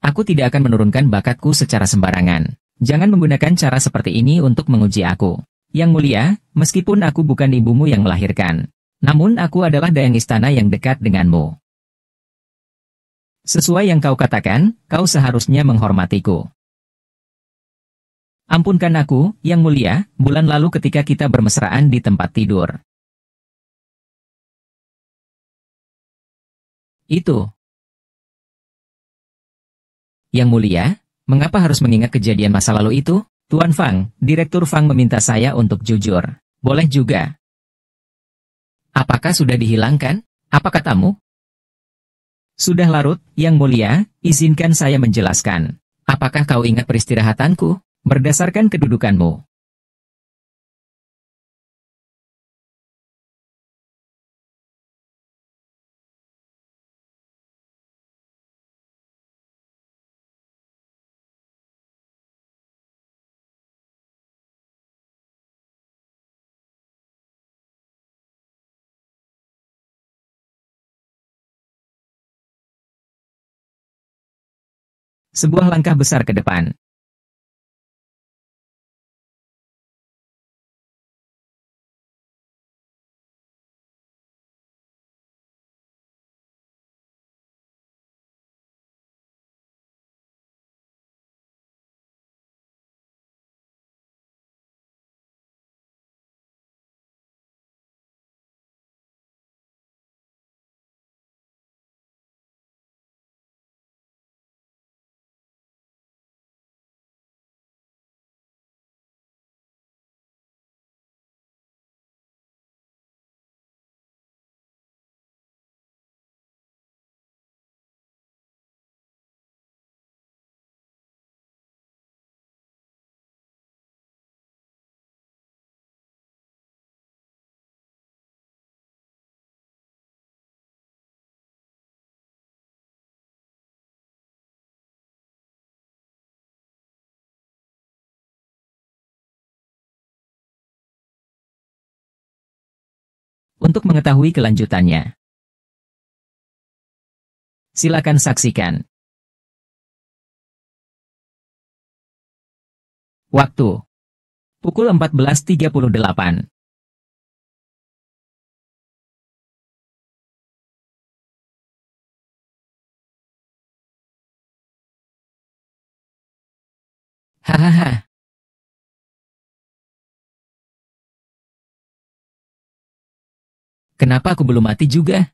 Aku tidak akan menurunkan bakatku secara sembarangan. Jangan menggunakan cara seperti ini untuk menguji aku. Yang mulia, meskipun aku bukan ibumu yang melahirkan, namun aku adalah dayang istana yang dekat denganmu. Sesuai yang kau katakan, kau seharusnya menghormatiku. Ampunkan aku, Yang Mulia, bulan lalu ketika kita bermesraan di tempat tidur. Itu. Yang Mulia, mengapa harus mengingat kejadian masa lalu itu? Tuan Fang, Direktur Fang meminta saya untuk jujur. Boleh juga. Apakah sudah dihilangkan? Apa katamu? Sudah larut, Yang Mulia, izinkan saya menjelaskan. Apakah kau ingat peristirahatanku? Berdasarkan kedudukanmu. Sebuah langkah besar ke depan. Untuk mengetahui kelanjutannya, silakan saksikan. Waktu. Pukul 14.38. Hahaha. Kenapa aku belum mati juga?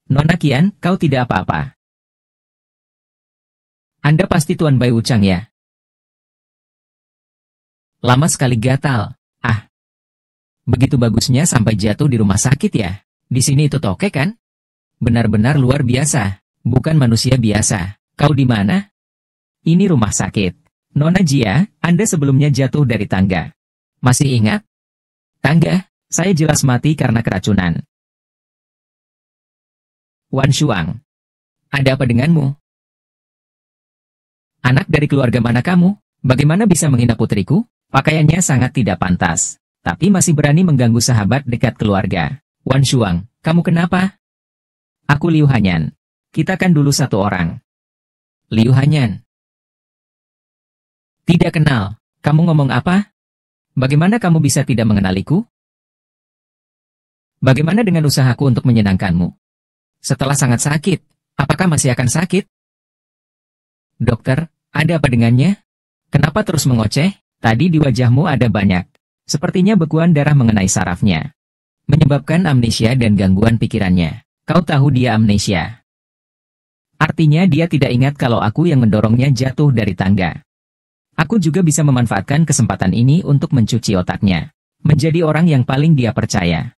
Nona Qian, kau tidak apa-apa. Anda pasti Tuan Bai Wuchang ya? Lama sekali gatal. Ah, begitu bagusnya sampai jatuh di rumah sakit ya? Di sini itu tokek kan? Benar-benar luar biasa. Bukan manusia biasa. Kau di mana? Ini rumah sakit. Nona Jia, Anda sebelumnya jatuh dari tangga. Masih ingat? Tangga, saya jelas mati karena keracunan. Wan Shuang, ada apa denganmu? Anak dari keluarga mana kamu? Bagaimana bisa menghina putriku? Pakaiannya sangat tidak pantas, tapi masih berani mengganggu sahabat dekat keluarga. Wan Shuang, kamu kenapa? Aku Liu Hanyan. Kita kan dulu satu orang. Liu Hanyan. Tidak kenal. Kamu ngomong apa? Bagaimana kamu bisa tidak mengenaliku? Bagaimana dengan usahaku untuk menyenangkanmu? Setelah sangat sakit, apakah masih akan sakit? Dokter, ada apa dengannya? Kenapa terus mengoceh? Tadi di wajahmu ada banyak. Sepertinya bekuan darah mengenai sarafnya. Menyebabkan amnesia dan gangguan pikirannya. Kau tahu dia amnesia. Artinya dia tidak ingat kalau aku yang mendorongnya jatuh dari tangga. Aku juga bisa memanfaatkan kesempatan ini untuk mencuci otaknya. Menjadi orang yang paling dia percaya.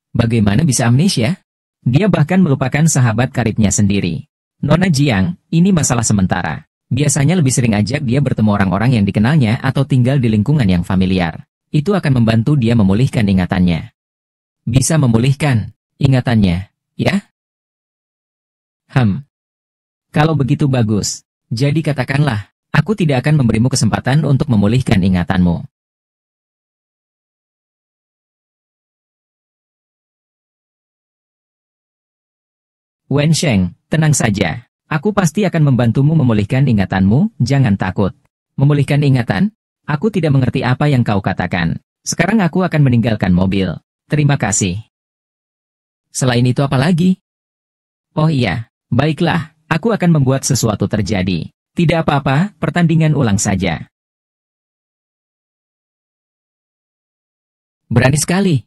Bagaimana bisa amnesia? Dia bahkan melupakan sahabat karibnya sendiri. Nona Jiang, ini masalah sementara. Biasanya lebih sering ajak dia bertemu orang-orang yang dikenalnya atau tinggal di lingkungan yang familiar. Itu akan membantu dia memulihkan ingatannya. Bisa memulihkan ingatannya, ya? Kalau begitu bagus. Jadi katakanlah, aku tidak akan memberimu kesempatan untuk memulihkan ingatanmu. Wen Sheng, tenang saja. Aku pasti akan membantumu memulihkan ingatanmu, jangan takut. Memulihkan ingatan? Aku tidak mengerti apa yang kau katakan. Sekarang aku akan meninggalkan mobil. Terima kasih. Selain itu apa lagi? Oh iya, baiklah, aku akan membuat sesuatu terjadi. Tidak apa-apa, pertandingan ulang saja. Berani sekali.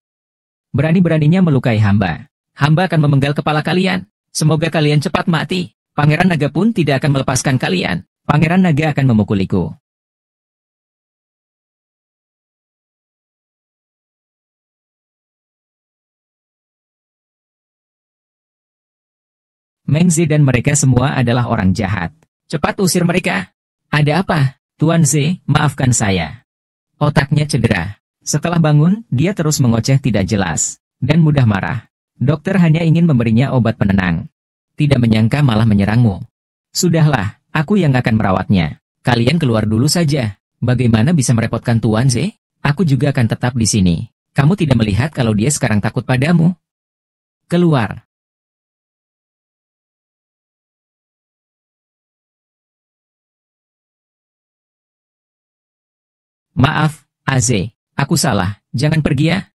Berani-beraninya melukai hamba. Hamba akan memenggal kepala kalian. Semoga kalian cepat mati. Pangeran Naga pun tidak akan melepaskan kalian. Pangeran Naga akan memukuliku. Meng Zi dan mereka semua adalah orang jahat. Cepat usir mereka. Ada apa? Tuan Zi, maafkan saya. Otaknya cedera. Setelah bangun, dia terus mengoceh tidak jelas. Dan mudah marah. Dokter hanya ingin memberinya obat penenang. Tidak menyangka malah menyerangmu. Sudahlah, aku yang akan merawatnya. Kalian keluar dulu saja. Bagaimana bisa merepotkan Tuan Zi? Aku juga akan tetap di sini. Kamu tidak melihat kalau dia sekarang takut padamu? Keluar. Maaf, Aze. Aku salah. Jangan pergi ya.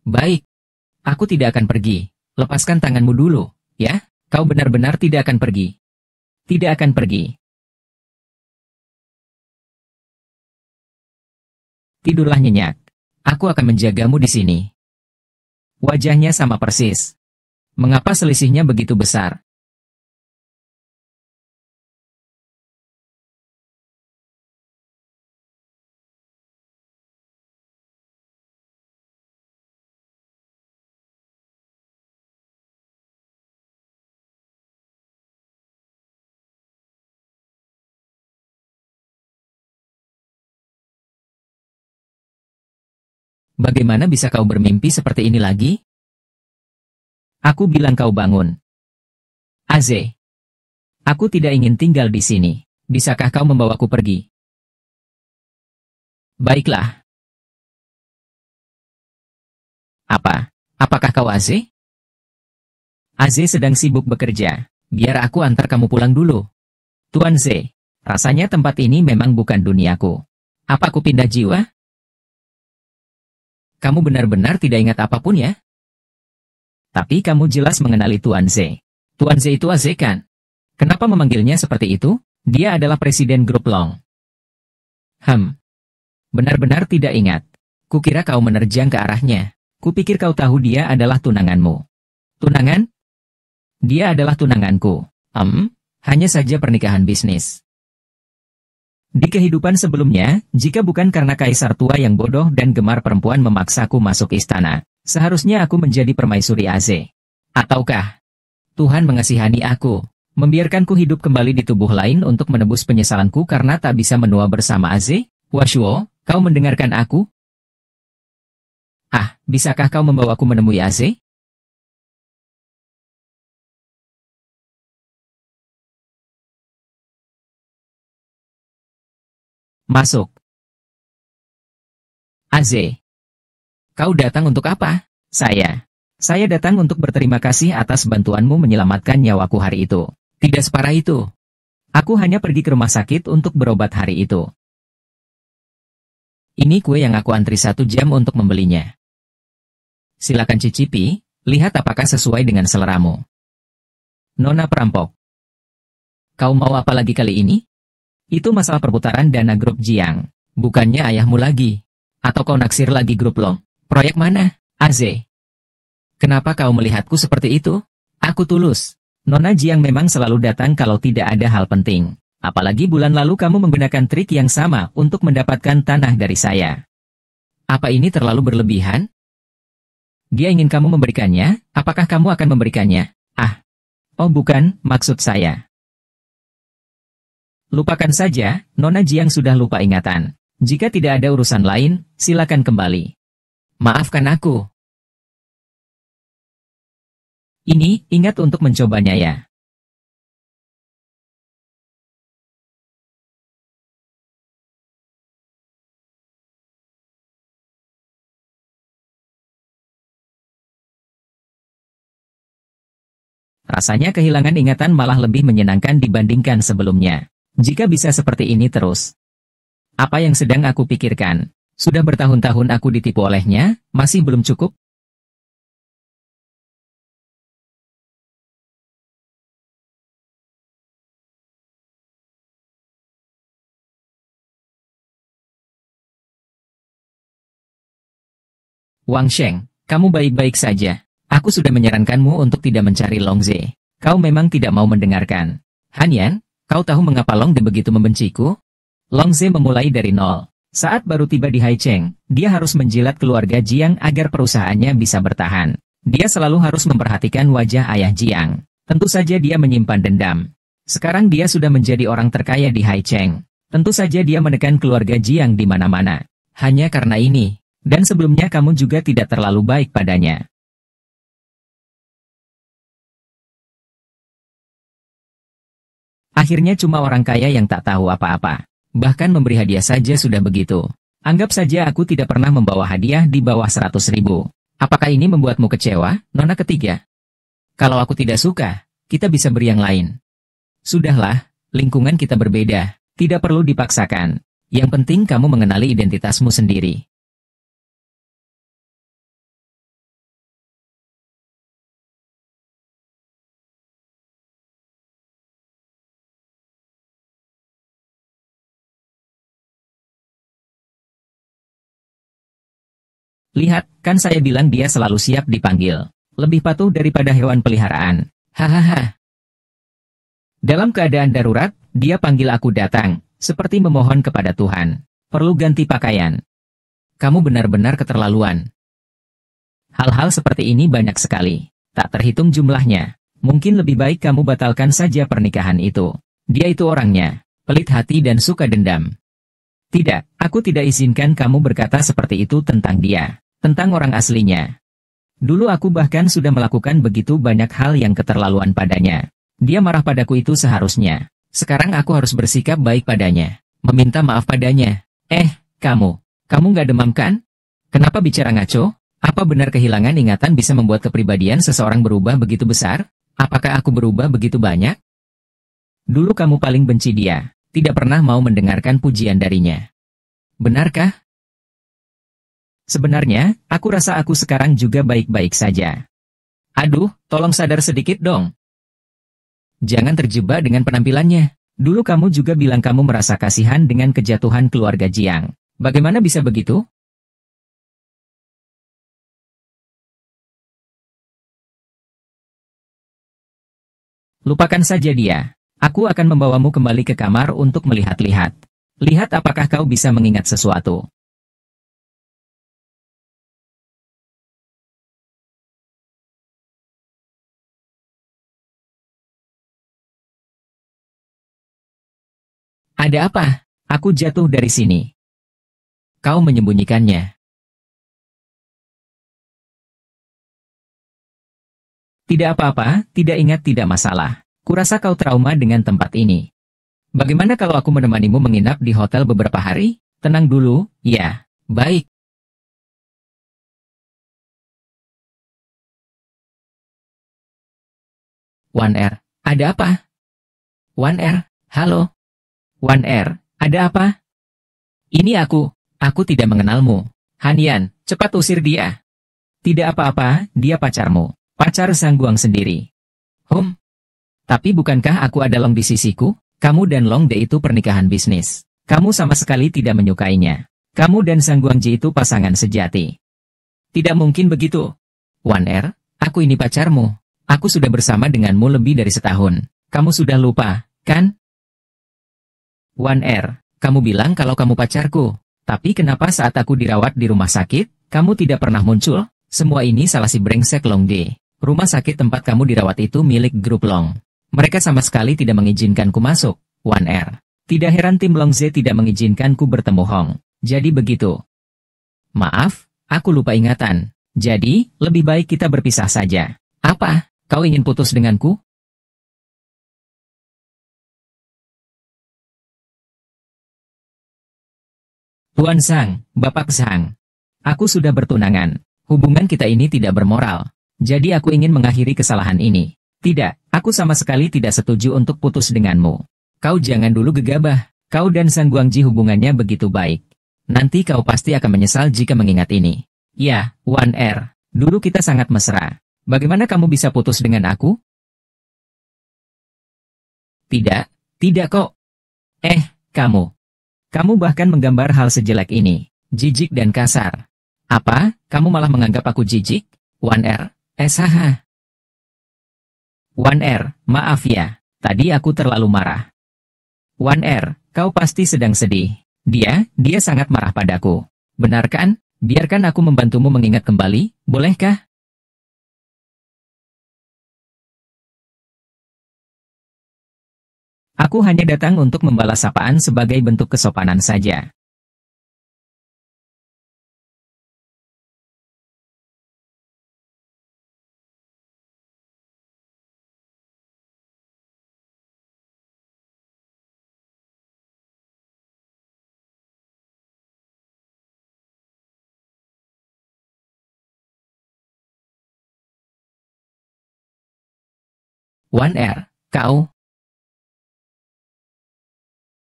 Baik. Aku tidak akan pergi. Lepaskan tanganmu dulu, ya? Kau benar-benar tidak akan pergi. Tidak akan pergi. Tidurlah nyenyak. Aku akan menjagamu di sini. Wajahnya sama persis. Mengapa selisihnya begitu besar? Bagaimana bisa kau bermimpi seperti ini lagi? Aku bilang kau bangun. Aze, aku tidak ingin tinggal di sini. Bisakah kau membawaku pergi? Baiklah. Apa? Apakah kau Aze? Aze sedang sibuk bekerja. Biar aku antar kamu pulang dulu. Tuan Z, rasanya tempat ini memang bukan duniaku. Apa aku pindah jiwa? Kamu benar-benar tidak ingat apapun ya? Tapi kamu jelas mengenali Tuan Z. Tuan Z itu Aze kan? Kenapa memanggilnya seperti itu? Dia adalah presiden grup Long. Benar-benar tidak ingat. Kukira kau menerjang ke arahnya. Kupikir kau tahu dia adalah tunanganmu. Tunangan? Dia adalah tunanganku. Hanya saja pernikahan bisnis. Di kehidupan sebelumnya, jika bukan karena kaisar tua yang bodoh dan gemar perempuan memaksaku masuk istana, seharusnya aku menjadi permaisuri Aze. Ataukah Tuhan mengasihani aku, membiarkanku hidup kembali di tubuh lain untuk menebus penyesalanku karena tak bisa menua bersama Aze? Washuo, kau mendengarkan aku? Bisakah kau membawaku menemui Aze? Masuk. Aze, kau datang untuk apa? Saya datang untuk berterima kasih atas bantuanmu menyelamatkan nyawaku hari itu. Tidak separah itu. Aku hanya pergi ke rumah sakit untuk berobat hari itu. Ini kue yang aku antri 1 jam untuk membelinya. Silakan cicipi, lihat apakah sesuai dengan seleramu. Nona perampok. Kau mau apa lagi kali ini? Itu masalah perputaran dana grup Jiang. Bukannya ayahmu lagi. Atau kau naksir lagi grup Long? Proyek mana, Aze? Kenapa kau melihatku seperti itu? Aku tulus. Nona Jiang memang selalu datang kalau tidak ada hal penting. Apalagi bulan lalu kamu menggunakan trik yang sama untuk mendapatkan tanah dari saya. Apa ini terlalu berlebihan? Dia ingin kamu memberikannya, apakah kamu akan memberikannya? Oh bukan, maksud saya. Lupakan saja, Nona Jiang sudah lupa ingatan. Jika tidak ada urusan lain, silakan kembali. Maafkan aku. Ini, ingat untuk mencobanya ya. Rasanya kehilangan ingatan malah lebih menyenangkan dibandingkan sebelumnya. Jika bisa seperti ini terus. Apa yang sedang aku pikirkan? Sudah bertahun-tahun aku ditipu olehnya, masih belum cukup? Wang Sheng, kamu baik-baik saja. Aku sudah menyarankanmu untuk tidak mencari Long Ze. Kau memang tidak mau mendengarkan. Han Yan, kau tahu mengapa Long De begitu membenciku? Long Ze memulai dari nol. Saat baru tiba di Haicheng, dia harus menjilat keluarga Jiang agar perusahaannya bisa bertahan. Dia selalu harus memperhatikan wajah ayah Jiang. Tentu saja dia menyimpan dendam. Sekarang dia sudah menjadi orang terkaya di Haicheng. Tentu saja dia menekan keluarga Jiang di mana-mana. Hanya karena ini. Dan sebelumnya kamu juga tidak terlalu baik padanya. Akhirnya cuma orang kaya yang tak tahu apa-apa. Bahkan memberi hadiah saja sudah begitu. Anggap saja aku tidak pernah membawa hadiah di bawah 100.000. Apakah ini membuatmu kecewa, Nona ketiga? Kalau aku tidak suka, kita bisa beri yang lain. Sudahlah, lingkungan kita berbeda. Tidak perlu dipaksakan. Yang penting kamu mengenali identitasmu sendiri. Lihat, kan saya bilang dia selalu siap dipanggil. Lebih patuh daripada hewan peliharaan. Hahaha. Dalam keadaan darurat, dia panggil aku datang, seperti memohon kepada Tuhan. Perlu ganti pakaian. Kamu benar-benar keterlaluan. Hal-hal seperti ini banyak sekali. Tak terhitung jumlahnya. Mungkin lebih baik kamu batalkan saja pernikahan itu. Dia itu orangnya, pelit hati dan suka dendam. Tidak, aku tidak izinkan kamu berkata seperti itu tentang dia. Tentang orang aslinya. Dulu aku bahkan sudah melakukan begitu banyak hal yang keterlaluan padanya. Dia marah padaku itu seharusnya. Sekarang aku harus bersikap baik padanya. Meminta maaf padanya. Kamu nggak demam kan? Kenapa bicara ngaco? Apa benar kehilangan ingatan bisa membuat kepribadian seseorang berubah begitu besar? Apakah aku berubah begitu banyak? Dulu kamu paling benci dia. Tidak pernah mau mendengarkan pujian darinya. Benarkah? Sebenarnya, aku rasa aku sekarang juga baik-baik saja. Aduh, tolong sadar sedikit dong. Jangan terjebak dengan penampilannya. Dulu kamu juga bilang kamu merasa kasihan dengan kejatuhan keluarga Jiang. Bagaimana bisa begitu? Lupakan saja dia. Aku akan membawamu kembali ke kamar untuk melihat-lihat. Lihat apakah kau bisa mengingat sesuatu. Ada apa? Aku jatuh dari sini. Kau menyembunyikannya. Tidak apa-apa, tidak ingat tidak masalah. Kurasa kau trauma dengan tempat ini. Bagaimana kalau aku menemanimu menginap di hotel beberapa hari? Tenang dulu, ya. Baik. Wan R, ada apa? Wan R, halo. Wan R, ada apa? Ini aku tidak mengenalmu. Han Yan, cepat usir dia. Tidak apa-apa, dia pacarmu. Pacar Sang Guang sendiri. Tapi bukankah aku ada Long di sisiku? Kamu dan Long De itu pernikahan bisnis. Kamu sama sekali tidak menyukainya. Kamu dan Sang Guang Ji itu pasangan sejati. Tidak mungkin begitu. Wan R, aku ini pacarmu. Aku sudah bersama denganmu lebih dari setahun. Kamu sudah lupa, kan? Wan R, kamu bilang kalau kamu pacarku. Tapi kenapa saat aku dirawat di rumah sakit, kamu tidak pernah muncul? Semua ini salah si brengsek Long De. Rumah sakit tempat kamu dirawat itu milik grup Long. Mereka sama sekali tidak mengizinkanku masuk, Wan R. Tidak heran tim Long Z tidak mengizinkanku bertemu Hong. Jadi begitu. Maaf, aku lupa ingatan. Jadi, lebih baik kita berpisah saja. Apa? Kau ingin putus denganku? Tuan Sang, Bapak Sang. Aku sudah bertunangan. Hubungan kita ini tidak bermoral. Jadi aku ingin mengakhiri kesalahan ini. Tidak, Aku sama sekali tidak setuju untuk putus denganmu. Kau jangan dulu gegabah. Kau dan Sang Guangji hubungannya begitu baik. Nanti kau pasti akan menyesal jika mengingat ini. Ya, Wan Er. Dulu kita sangat mesra. Bagaimana kamu bisa putus dengan aku? Tidak, tidak kok. Kamu. Kamu bahkan menggambar hal sejelek ini. Jijik dan kasar. Apa? Kamu malah menganggap aku jijik? Wan Er, haha. Wan Er, maaf ya. Tadi aku terlalu marah. Wan Er, kau pasti sedang sedih. Dia sangat marah padaku. Benar kan? Biarkan aku membantumu mengingat kembali, bolehkah? Aku hanya datang untuk membalas sapaan sebagai bentuk kesopanan saja. Wan Er, kau...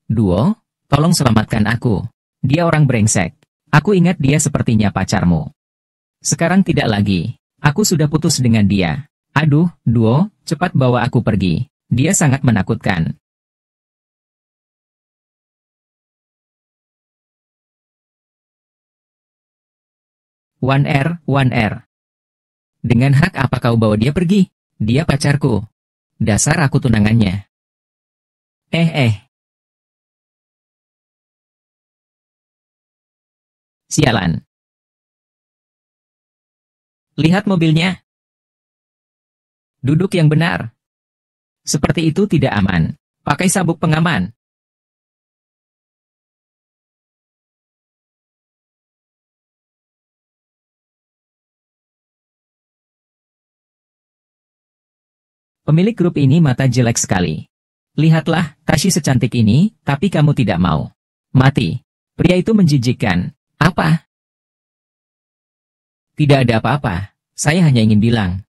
Duo, tolong selamatkan aku. Dia orang brengsek. Aku ingat dia sepertinya pacarmu. Sekarang tidak lagi. Aku sudah putus dengan dia. Aduh, Duo, cepat bawa aku pergi. Dia sangat menakutkan. Wan Er. Dengan hak apa kau bawa dia pergi? Dia pacarku. Dasar aku tunangannya. Sialan. Lihat mobilnya. Duduk yang benar. Seperti itu tidak aman. Pakai sabuk pengaman. Pemilik grup ini mata jelek sekali. Lihatlah, Tashi secantik ini, tapi kamu tidak mau. Mati. Pria itu menjijikkan. Apa? Tidak ada apa-apa. Saya hanya ingin bilang.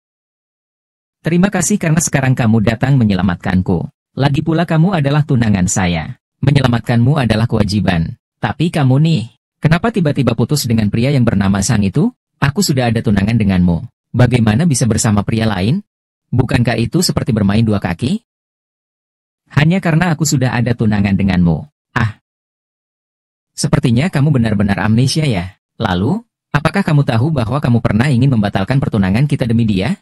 Terima kasih karena sekarang kamu datang menyelamatkanku. Lagi pula kamu adalah tunangan saya. Menyelamatkanmu adalah kewajiban. Tapi kamu nih, kenapa tiba-tiba putus dengan pria yang bernama Sang itu? Aku sudah ada tunangan denganmu. Bagaimana bisa bersama pria lain? Bukankah itu seperti bermain dua kaki? Hanya karena aku sudah ada tunangan denganmu. Sepertinya kamu benar-benar amnesia ya. Lalu, apakah kamu tahu bahwa kamu pernah ingin membatalkan pertunangan kita demi dia?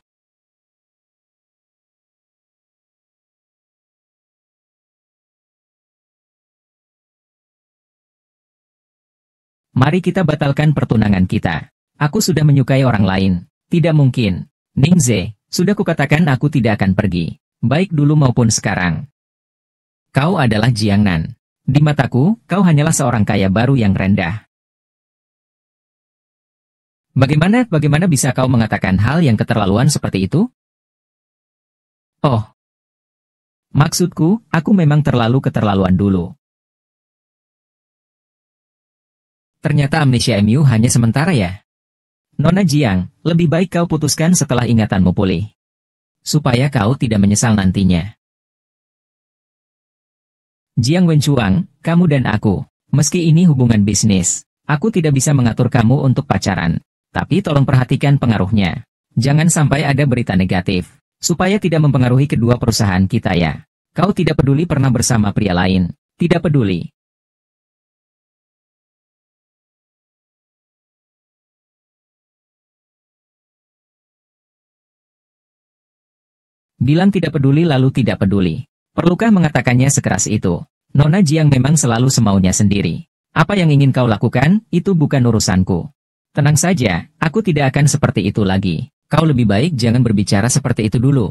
Mari kita batalkan pertunangan kita. Aku sudah menyukai orang lain. Tidak mungkin. Ningze, sudah kukatakan aku tidak akan pergi. Baik dulu maupun sekarang. Kau adalah Jiangnan. Di mataku, kau hanyalah seorang kaya baru yang rendah. Bagaimana bisa kau mengatakan hal yang keterlaluan seperti itu? Oh. Maksudku, aku memang terlalu keterlaluan dulu. Ternyata amnesia MU hanya sementara ya. Nona Jiang, lebih baik kau putuskan setelah ingatanmu pulih. Supaya kau tidak menyesal nantinya. Jiang Wenchuang, kamu dan aku, meski ini hubungan bisnis, aku tidak bisa mengatur kamu untuk pacaran. Tapi tolong perhatikan pengaruhnya. Jangan sampai ada berita negatif, supaya tidak mempengaruhi kedua perusahaan kita ya. Kau tidak peduli pernah bersama pria lain, tidak peduli. Bilang tidak peduli lalu tidak peduli. Perlukah mengatakannya sekeras itu? Nona Jiang memang selalu semaunya sendiri. Apa yang ingin kau lakukan, itu bukan urusanku. Tenang saja, aku tidak akan seperti itu lagi. Kau lebih baik jangan berbicara seperti itu dulu.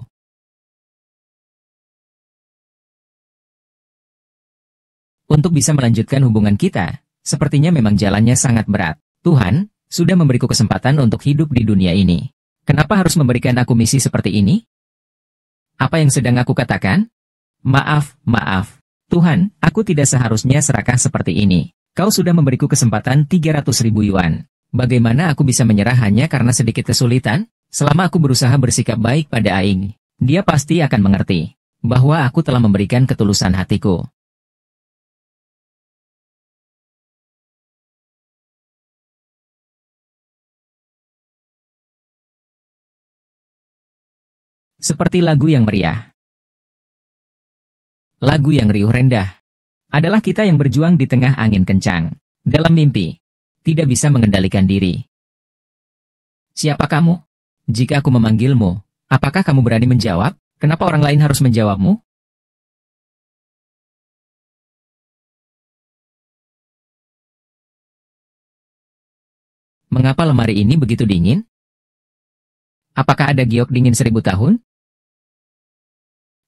Untuk bisa melanjutkan hubungan kita, sepertinya memang jalannya sangat berat. Tuhan, sudah memberiku kesempatan untuk hidup di dunia ini. Kenapa harus memberikan aku misi seperti ini? Apa yang sedang aku katakan? Maaf. Tuhan, aku tidak seharusnya serakah seperti ini. Kau sudah memberiku kesempatan 300.000 yuan. Bagaimana aku bisa menyerah hanya karena sedikit kesulitan? Selama aku berusaha bersikap baik pada Aing, Dia pasti akan mengerti bahwa aku telah memberikan ketulusan hatiku. Seperti lagu yang meriah, lagu yang riuh rendah, adalah kita yang berjuang di tengah angin kencang. Dalam mimpi, tidak bisa mengendalikan diri. Siapa kamu? Jika aku memanggilmu, apakah kamu berani menjawab? Kenapa orang lain harus menjawabmu? Mengapa lemari ini begitu dingin? Apakah ada giok dingin 1000 tahun?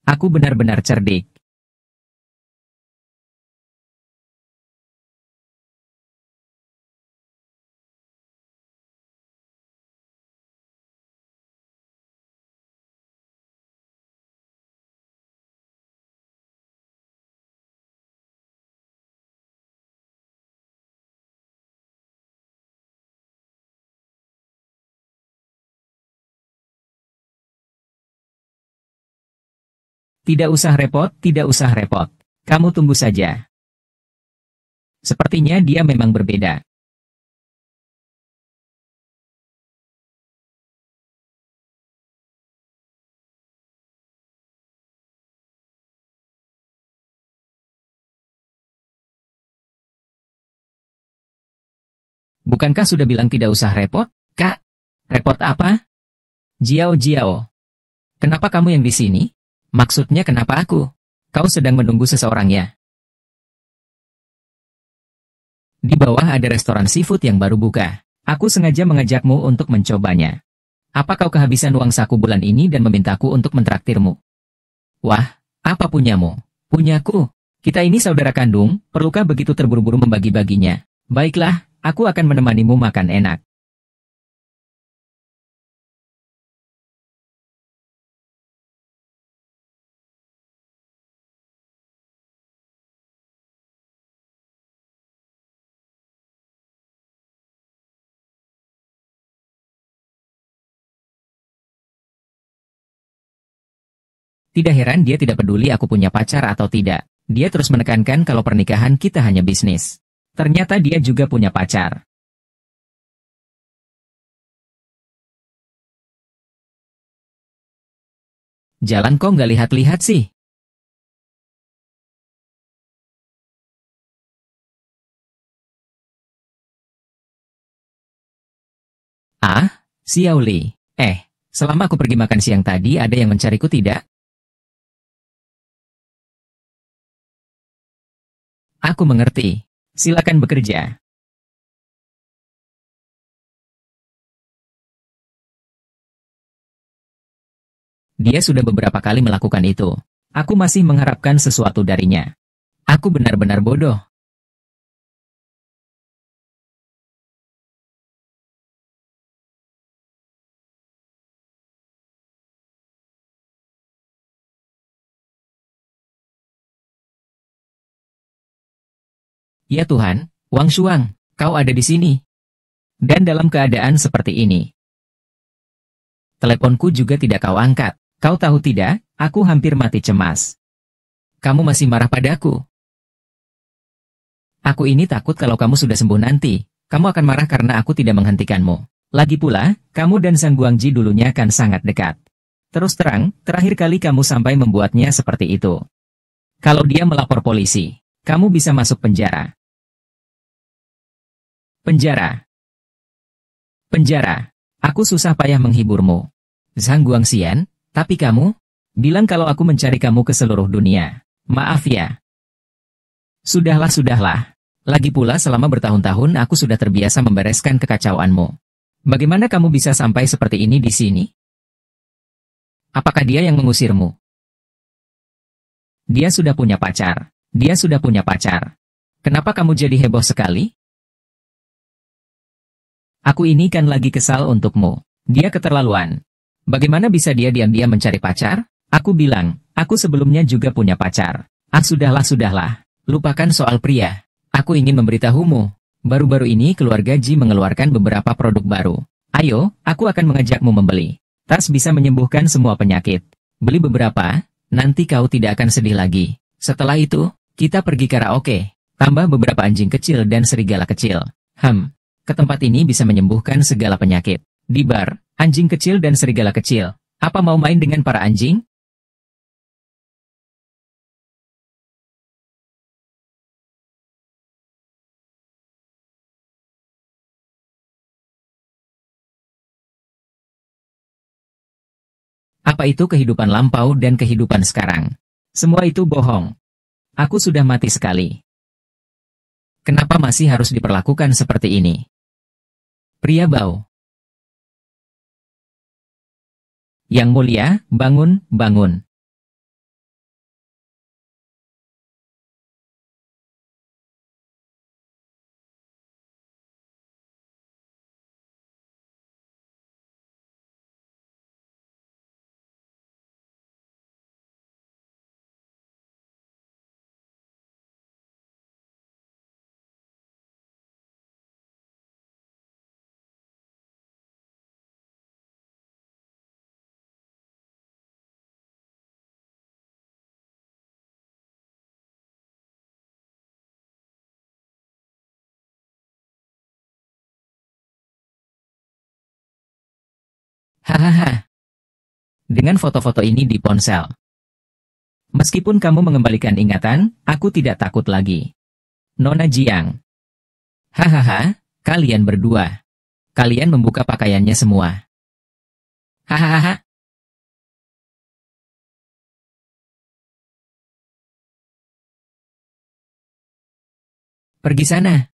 Aku benar-benar cerdik. Tidak usah repot, tidak usah repot. Kamu tunggu saja. Sepertinya dia memang berbeda. Bukankah sudah bilang tidak usah repot, Kak? Repot apa? Jiao Jiao. Kenapa kamu yang di sini? Maksudnya kenapa aku? Kau sedang menunggu seseorang ya? Di bawah ada restoran seafood yang baru buka. Aku sengaja mengajakmu untuk mencobanya. Apa kau kehabisan uang saku bulan ini dan memintaku untuk mentraktirmu? Wah, apa punyamu? Punyaku. Kita ini saudara kandung, perlukah begitu terburu-buru membagi-baginya? Baiklah, aku akan menemanimu makan enak. Tidak heran dia tidak peduli aku punya pacar atau tidak. Dia terus menekankan kalau pernikahan kita hanya bisnis. Ternyata dia juga punya pacar. Jalan kok nggak lihat-lihat sih? Ah, Xiao Li. Selama aku pergi makan siang tadi ada yang mencariku tidak? Aku mengerti. Silakan bekerja. Dia sudah beberapa kali melakukan itu. Aku masih mengharapkan sesuatu darinya. Aku benar-benar bodoh. Ya Tuhan, Wang Shuang, kau ada di sini. Dan dalam keadaan seperti ini. Teleponku juga tidak kau angkat. Kau tahu tidak, aku hampir mati cemas. Kamu masih marah padaku. Aku ini takut kalau kamu sudah sembuh nanti. Kamu akan marah karena aku tidak menghentikanmu. Lagi pula, kamu dan Sang Guangji dulunya kan sangat dekat. Terus terang, terakhir kali kamu sampai membuatnya seperti itu. Kalau dia melapor polisi, kamu bisa masuk penjara. Penjara. Penjara. Aku susah payah menghiburmu. Zhang Guangxian, tapi kamu? Bilang kalau aku mencari kamu ke seluruh dunia. Maaf ya. Sudahlah, sudahlah. Lagi pula selama bertahun-tahun aku sudah terbiasa membereskan kekacauanmu. Bagaimana kamu bisa sampai seperti ini di sini? Apakah dia yang mengusirmu? Dia sudah punya pacar. Dia sudah punya pacar. Kenapa kamu jadi heboh sekali? Aku ini kan lagi kesal untukmu. Dia keterlaluan. Bagaimana bisa dia diam-diam mencari pacar? Aku bilang, aku sebelumnya juga punya pacar. Ah sudahlah, sudahlah. Lupakan soal pria. Aku ingin memberitahumu. Baru-baru ini keluarga Ji mengeluarkan beberapa produk baru. Ayo, aku akan mengajakmu membeli. Tas bisa menyembuhkan semua penyakit. Beli beberapa, nanti kau tidak akan sedih lagi. Setelah itu, kita pergi karaoke. Tambah beberapa anjing kecil dan serigala kecil. Ke tempat ini bisa menyembuhkan segala penyakit. Di bar, anjing kecil dan serigala kecil. Apa mau main dengan para anjing? Apa itu kehidupan lampau dan kehidupan sekarang? Semua itu bohong. Aku sudah mati sekali. Kenapa masih harus diperlakukan seperti ini? Pria bau. Yang mulia, bangun, bangun. Hahaha. Dengan foto-foto ini di ponsel. Meskipun kamu mengembalikan ingatan, aku tidak takut lagi. Nona Jiang. Hahaha, kalian berdua. Kalian membuka pakaiannya semua. Hahaha. Pergi sana.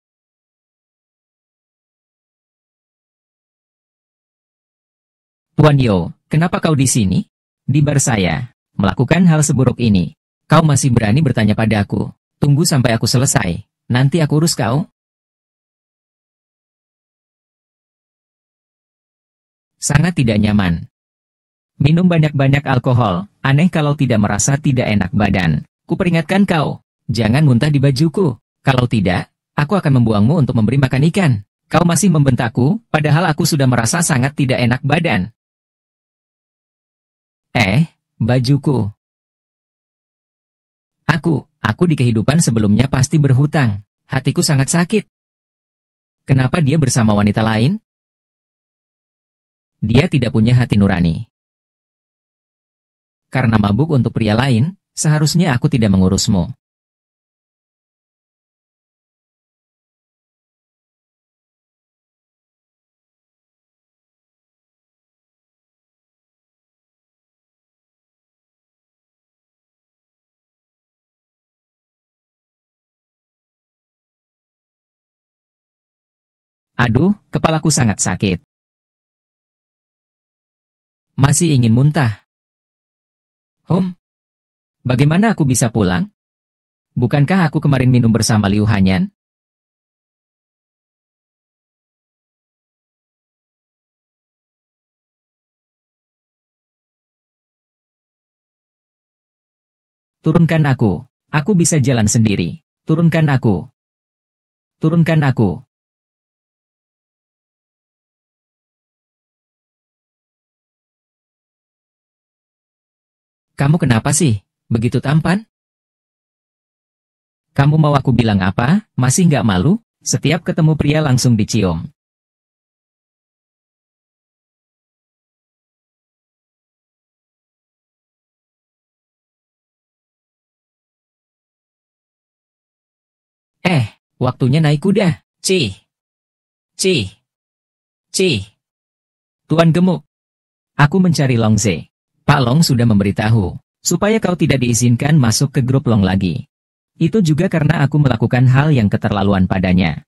Tuan Yo, kenapa kau di sini? Di bar saya. Melakukan hal seburuk ini. Kau masih berani bertanya padaku. Tunggu sampai aku selesai. Nanti aku urus kau. Sangat tidak nyaman. Minum banyak-banyak alkohol. Aneh kalau tidak merasa tidak enak badan. Kuperingatkan kau. Jangan muntah di bajuku. Kalau tidak, aku akan membuangmu untuk memberi makan ikan. Kau masih membentakku, padahal aku sudah merasa sangat tidak enak badan. Bajuku. Aku di kehidupan sebelumnya pasti berhutang. Hatiku sangat sakit. Kenapa dia bersama wanita lain? Dia tidak punya hati nurani. Karena mabuk untuk pria lain, seharusnya aku tidak mengurusmu. Aduh, kepalaku sangat sakit. Masih ingin muntah. Bagaimana aku bisa pulang? Bukankah aku kemarin minum bersama Liu Hanyan? Turunkan aku. Aku bisa jalan sendiri. Turunkan aku. Turunkan aku. Kamu kenapa sih? Begitu tampan? Kamu mau aku bilang apa? Masih nggak malu? Setiap ketemu pria langsung dicium. Waktunya naik kuda. Cih. Cih. Cih. Tuan gemuk. Aku mencari Longze. Pak Long sudah memberitahu, supaya kau tidak diizinkan masuk ke grup Long lagi. Itu juga karena aku melakukan hal yang keterlaluan padanya.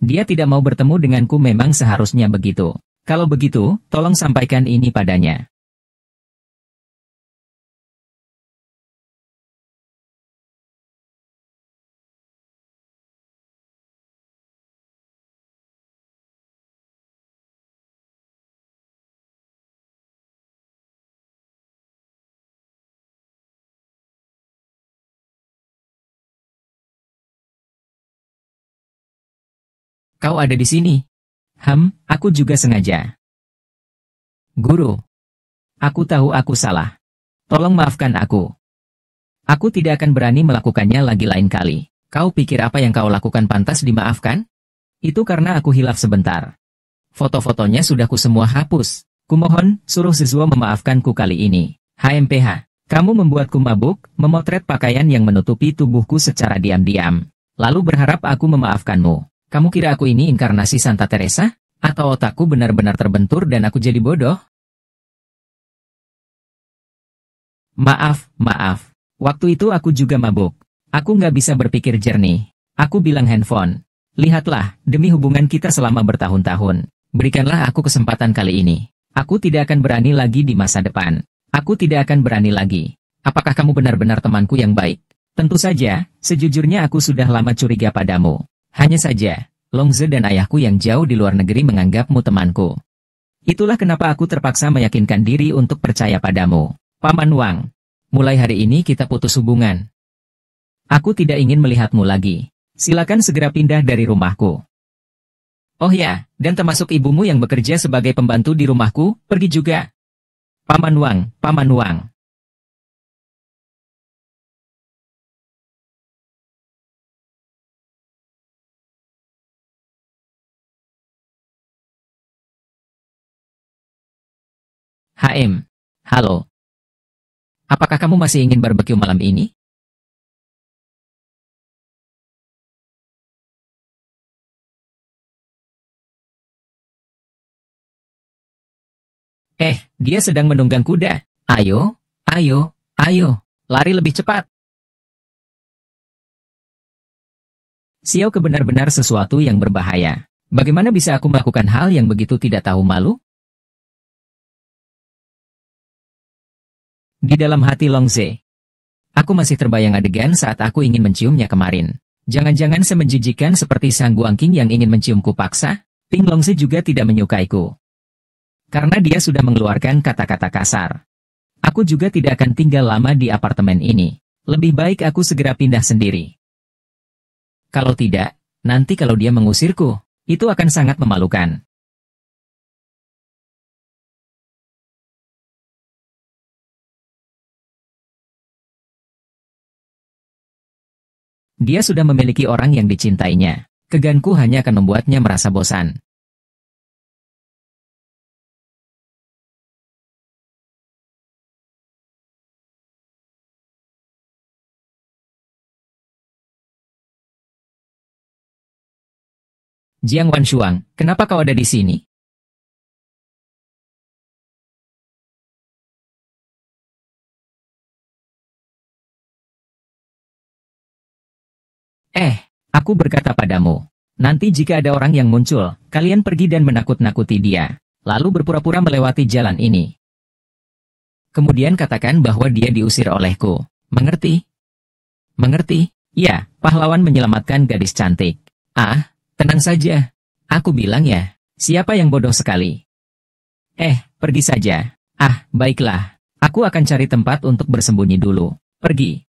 Dia tidak mau bertemu denganku memang seharusnya begitu. Kalau begitu, tolong sampaikan ini padanya. Kau ada di sini. Aku juga sengaja. Guru. Aku tahu aku salah. Tolong maafkan aku. Aku tidak akan berani melakukannya lagi lain kali. Kau pikir apa yang kau lakukan pantas dimaafkan? Itu karena aku hilaf sebentar. Foto-fotonya sudah ku semua hapus. Kumohon, suruh Zizwo memaafkanku kali ini. HMPH, kamu membuatku mabuk, memotret pakaian yang menutupi tubuhku secara diam-diam. Lalu berharap aku memaafkanmu. Kamu kira aku ini inkarnasi Santa Teresa? Atau otakku benar-benar terbentur dan aku jadi bodoh? Maaf. Waktu itu aku juga mabuk. Aku nggak bisa berpikir jernih. Aku bilang handphone. Lihatlah, demi hubungan kita selama bertahun-tahun. Berikanlah aku kesempatan kali ini. Aku tidak akan berani lagi di masa depan. Aku tidak akan berani lagi. Apakah kamu benar-benar temanku yang baik? Tentu saja, sejujurnya aku sudah lama curiga padamu. Hanya saja, Longze dan ayahku yang jauh di luar negeri menganggapmu temanku. Itulah kenapa aku terpaksa meyakinkan diri untuk percaya padamu. Paman Wang. Mulai hari ini kita putus hubungan. Aku tidak ingin melihatmu lagi. Silakan segera pindah dari rumahku. Oh ya, dan termasuk ibumu yang bekerja sebagai pembantu di rumahku, pergi juga. Paman Wang, Paman Wang. Halo. Apakah kamu masih ingin barbeque malam ini? Dia sedang menunggang kuda. Ayo, lari lebih cepat. Xiao benar-benar sesuatu yang berbahaya. Bagaimana bisa aku melakukan hal yang begitu tidak tahu malu? Di dalam hati Longze. Aku masih terbayang adegan saat aku ingin menciumnya kemarin. Jangan-jangan semenjijikan seperti sang Guangqing yang ingin menciumku paksa? Ping Longze juga tidak menyukaiku. Karena dia sudah mengeluarkan kata-kata kasar. Aku juga tidak akan tinggal lama di apartemen ini. Lebih baik aku segera pindah sendiri. Kalau tidak, nanti kalau dia mengusirku, itu akan sangat memalukan. Dia sudah memiliki orang yang dicintainya. Keganku hanya akan membuatnya merasa bosan. Jiang Wanshuang, kenapa kau ada di sini? Aku berkata padamu. Nanti jika ada orang yang muncul, kalian pergi dan menakut-nakuti dia. Lalu berpura-pura melewati jalan ini. Kemudian katakan bahwa dia diusir olehku. Mengerti? Mengerti? Ya, pahlawan menyelamatkan gadis cantik. Tenang saja. Aku bilang ya, siapa yang bodoh sekali? Pergi saja. Baiklah. Aku akan cari tempat untuk bersembunyi dulu. Pergi.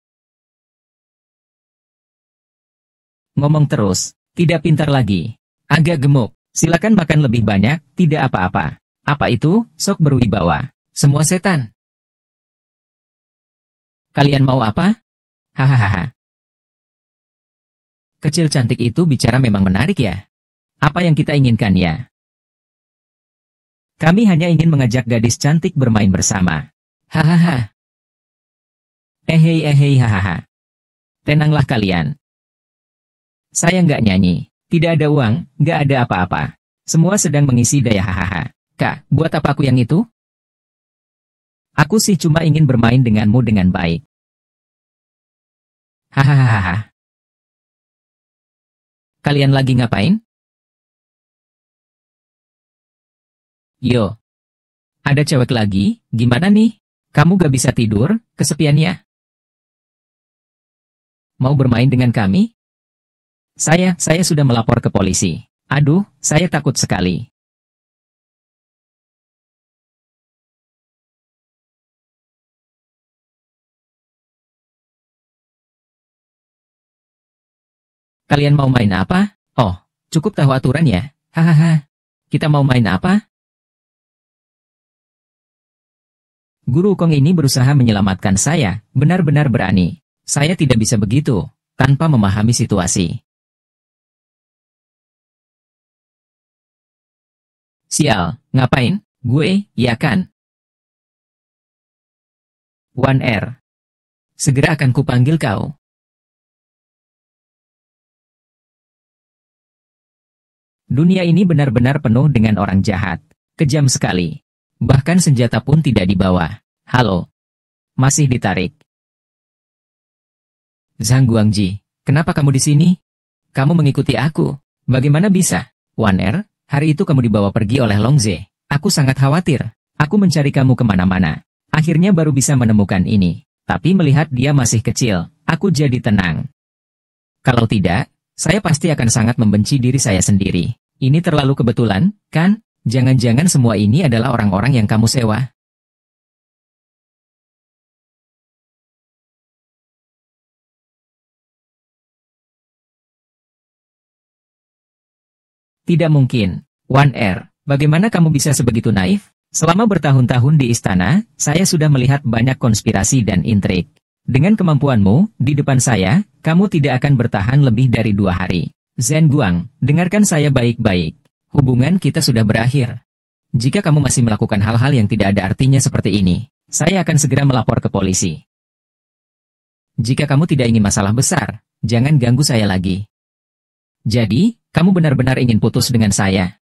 Ngomong terus, tidak pintar lagi. Agak gemuk. Silakan makan lebih banyak, tidak apa-apa. Apa itu? Sok berwibawa. Semua setan. Kalian mau apa? Hahaha. Kecil cantik itu bicara memang menarik ya. Apa yang kita inginkan ya? Kami hanya ingin mengajak gadis cantik bermain bersama. Hahaha. Hahaha. Tenanglah kalian. Saya nggak nyanyi. Tidak ada uang, nggak ada apa-apa. Semua sedang mengisi daya hahaha. Kak, buat apa aku yang itu? Aku sih cuma ingin bermain denganmu dengan baik. Hahaha. Kalian lagi ngapain? Yo. Ada cewek lagi, gimana nih? Kamu gak bisa tidur, kesepiannya? Mau bermain dengan kami? Saya sudah melapor ke polisi. Aduh, saya takut sekali. Kalian mau main apa? Oh, cukup tahu aturan ya. Hahaha. Kita mau main apa? Guru Kong ini berusaha menyelamatkan saya, benar-benar berani. Saya tidak bisa begitu, tanpa memahami situasi. Sial, ngapain? Gue, ya kan? One R. Segera akan kupanggil kau. Dunia ini benar-benar penuh dengan orang jahat. Kejam sekali. Bahkan senjata pun tidak dibawa. Halo. Masih ditarik. Zhang Guangji, kenapa kamu di sini? Kamu mengikuti aku. Bagaimana bisa? One R, hari itu kamu dibawa pergi oleh Longze. Aku sangat khawatir. Aku mencari kamu kemana-mana. Akhirnya baru bisa menemukan ini. Tapi melihat dia masih kecil, aku jadi tenang. Kalau tidak, saya pasti akan sangat membenci diri saya sendiri. Ini terlalu kebetulan, kan? Jangan-jangan semua ini adalah orang-orang yang kamu sewa. Tidak mungkin. One R, bagaimana kamu bisa sebegitu naif? Selama bertahun-tahun di istana, saya sudah melihat banyak konspirasi dan intrik. Dengan kemampuanmu, di depan saya, kamu tidak akan bertahan lebih dari 2 hari. Zhen Guang, dengarkan saya baik-baik. Hubungan kita sudah berakhir. Jika kamu masih melakukan hal-hal yang tidak ada artinya seperti ini, saya akan segera melapor ke polisi. Jika kamu tidak ingin masalah besar, jangan ganggu saya lagi. Jadi, kamu benar-benar ingin putus dengan saya?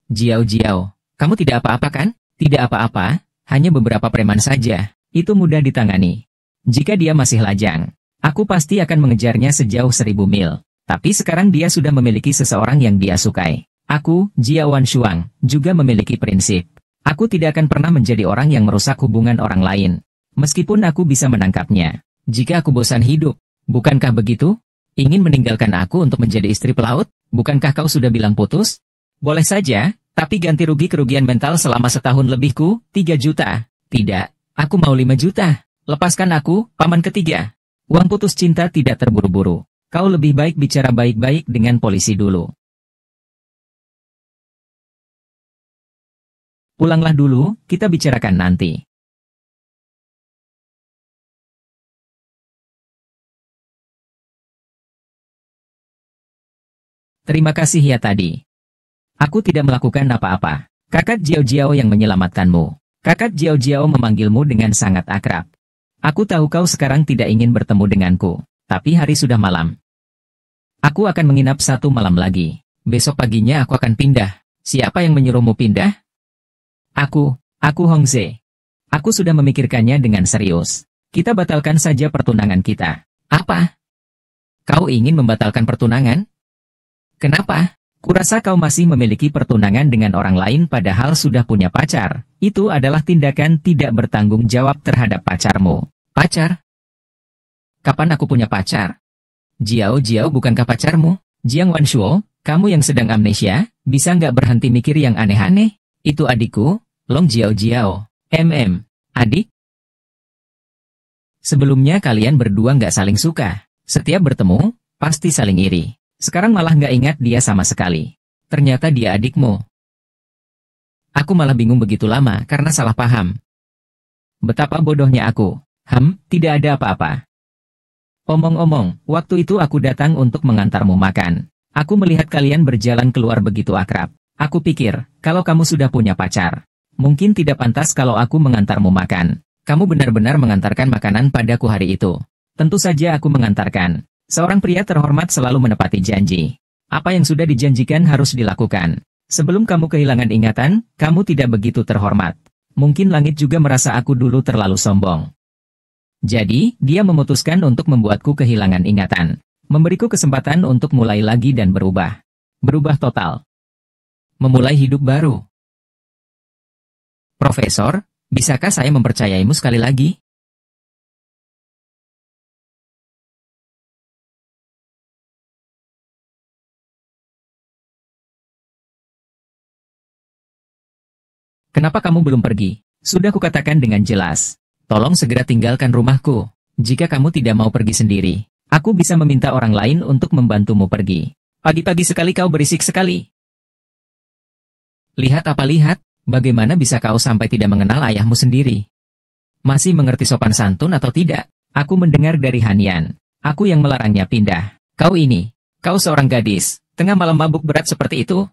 Jiao, kamu tidak apa-apa kan? Tidak apa-apa, hanya beberapa preman saja. Itu mudah ditangani. Jika dia masih lajang, aku pasti akan mengejarnya sejauh 1000 mil. Tapi sekarang dia sudah memiliki seseorang yang dia sukai. Aku, Jia Wanshuang, juga memiliki prinsip. Aku tidak akan pernah menjadi orang yang merusak hubungan orang lain. Meskipun aku bisa menangkapnya. Jika aku bosan hidup, bukankah begitu? Ingin meninggalkan aku untuk menjadi istri pelaut? Bukankah kau sudah bilang putus? Boleh saja, tapi ganti rugi kerugian mental selama setahun lebihku, 3 juta. Tidak, aku mau 5 juta. Lepaskan aku, paman ketiga. Uang putus cinta tidak terburu-buru. Kau lebih baik bicara baik-baik dengan polisi dulu. Pulanglah dulu, kita bicarakan nanti. Terima kasih ya tadi. Aku tidak melakukan apa-apa. Kakak Jiao yang menyelamatkanmu. Kakak Jiao memanggilmu dengan sangat akrab. Aku tahu kau sekarang tidak ingin bertemu denganku. Tapi hari sudah malam. Aku akan menginap 1 malam lagi. Besok paginya aku akan pindah. Siapa yang menyuruhmu pindah? Aku Hongze. Aku sudah memikirkannya dengan serius. Kita batalkan saja pertunangan kita. Apa? Kau ingin membatalkan pertunangan? Kenapa? Kurasa kau masih memiliki pertunangan dengan orang lain padahal sudah punya pacar. Itu adalah tindakan tidak bertanggung jawab terhadap pacarmu. Pacar? Kapan aku punya pacar? Jiao bukankah pacarmu? Jiang Wanshuo, kamu yang sedang amnesia, bisa nggak berhenti mikir yang aneh-aneh? Itu adikku, Long Jiao. Adik? Sebelumnya kalian berdua nggak saling suka. Setiap bertemu, pasti saling iri. Sekarang malah nggak ingat dia sama sekali. Ternyata dia adikmu. Aku malah bingung begitu lama karena salah paham. Betapa bodohnya aku. Tidak ada apa-apa. Omong-omong, waktu itu aku datang untuk mengantarmu makan. Aku melihat kalian berjalan keluar begitu akrab. Aku pikir, kalau kamu sudah punya pacar, mungkin tidak pantas kalau aku mengantarmu makan. Kamu benar-benar mengantarkan makanan padaku hari itu. Tentu saja aku mengantarkan. Seorang pria terhormat selalu menepati janji. Apa yang sudah dijanjikan harus dilakukan. Sebelum kamu kehilangan ingatan, kamu tidak begitu terhormat. Mungkin langit juga merasa aku dulu terlalu sombong. Jadi, dia memutuskan untuk membuatku kehilangan ingatan. Memberiku kesempatan untuk mulai lagi dan berubah. Berubah total. Memulai hidup baru. Profesor, bisakah saya mempercayaimu sekali lagi? Kenapa kamu belum pergi? Sudah kukatakan dengan jelas. Tolong segera tinggalkan rumahku. Jika kamu tidak mau pergi sendiri, aku bisa meminta orang lain untuk membantumu pergi. Pagi-pagi sekali kau berisik sekali. Lihat apa lihat? Bagaimana bisa kau sampai tidak mengenal ayahmu sendiri? Masih mengerti sopan santun atau tidak? Aku mendengar dari Hanian. Aku yang melarangnya pindah. Kau seorang gadis, tengah malam mabuk berat seperti itu?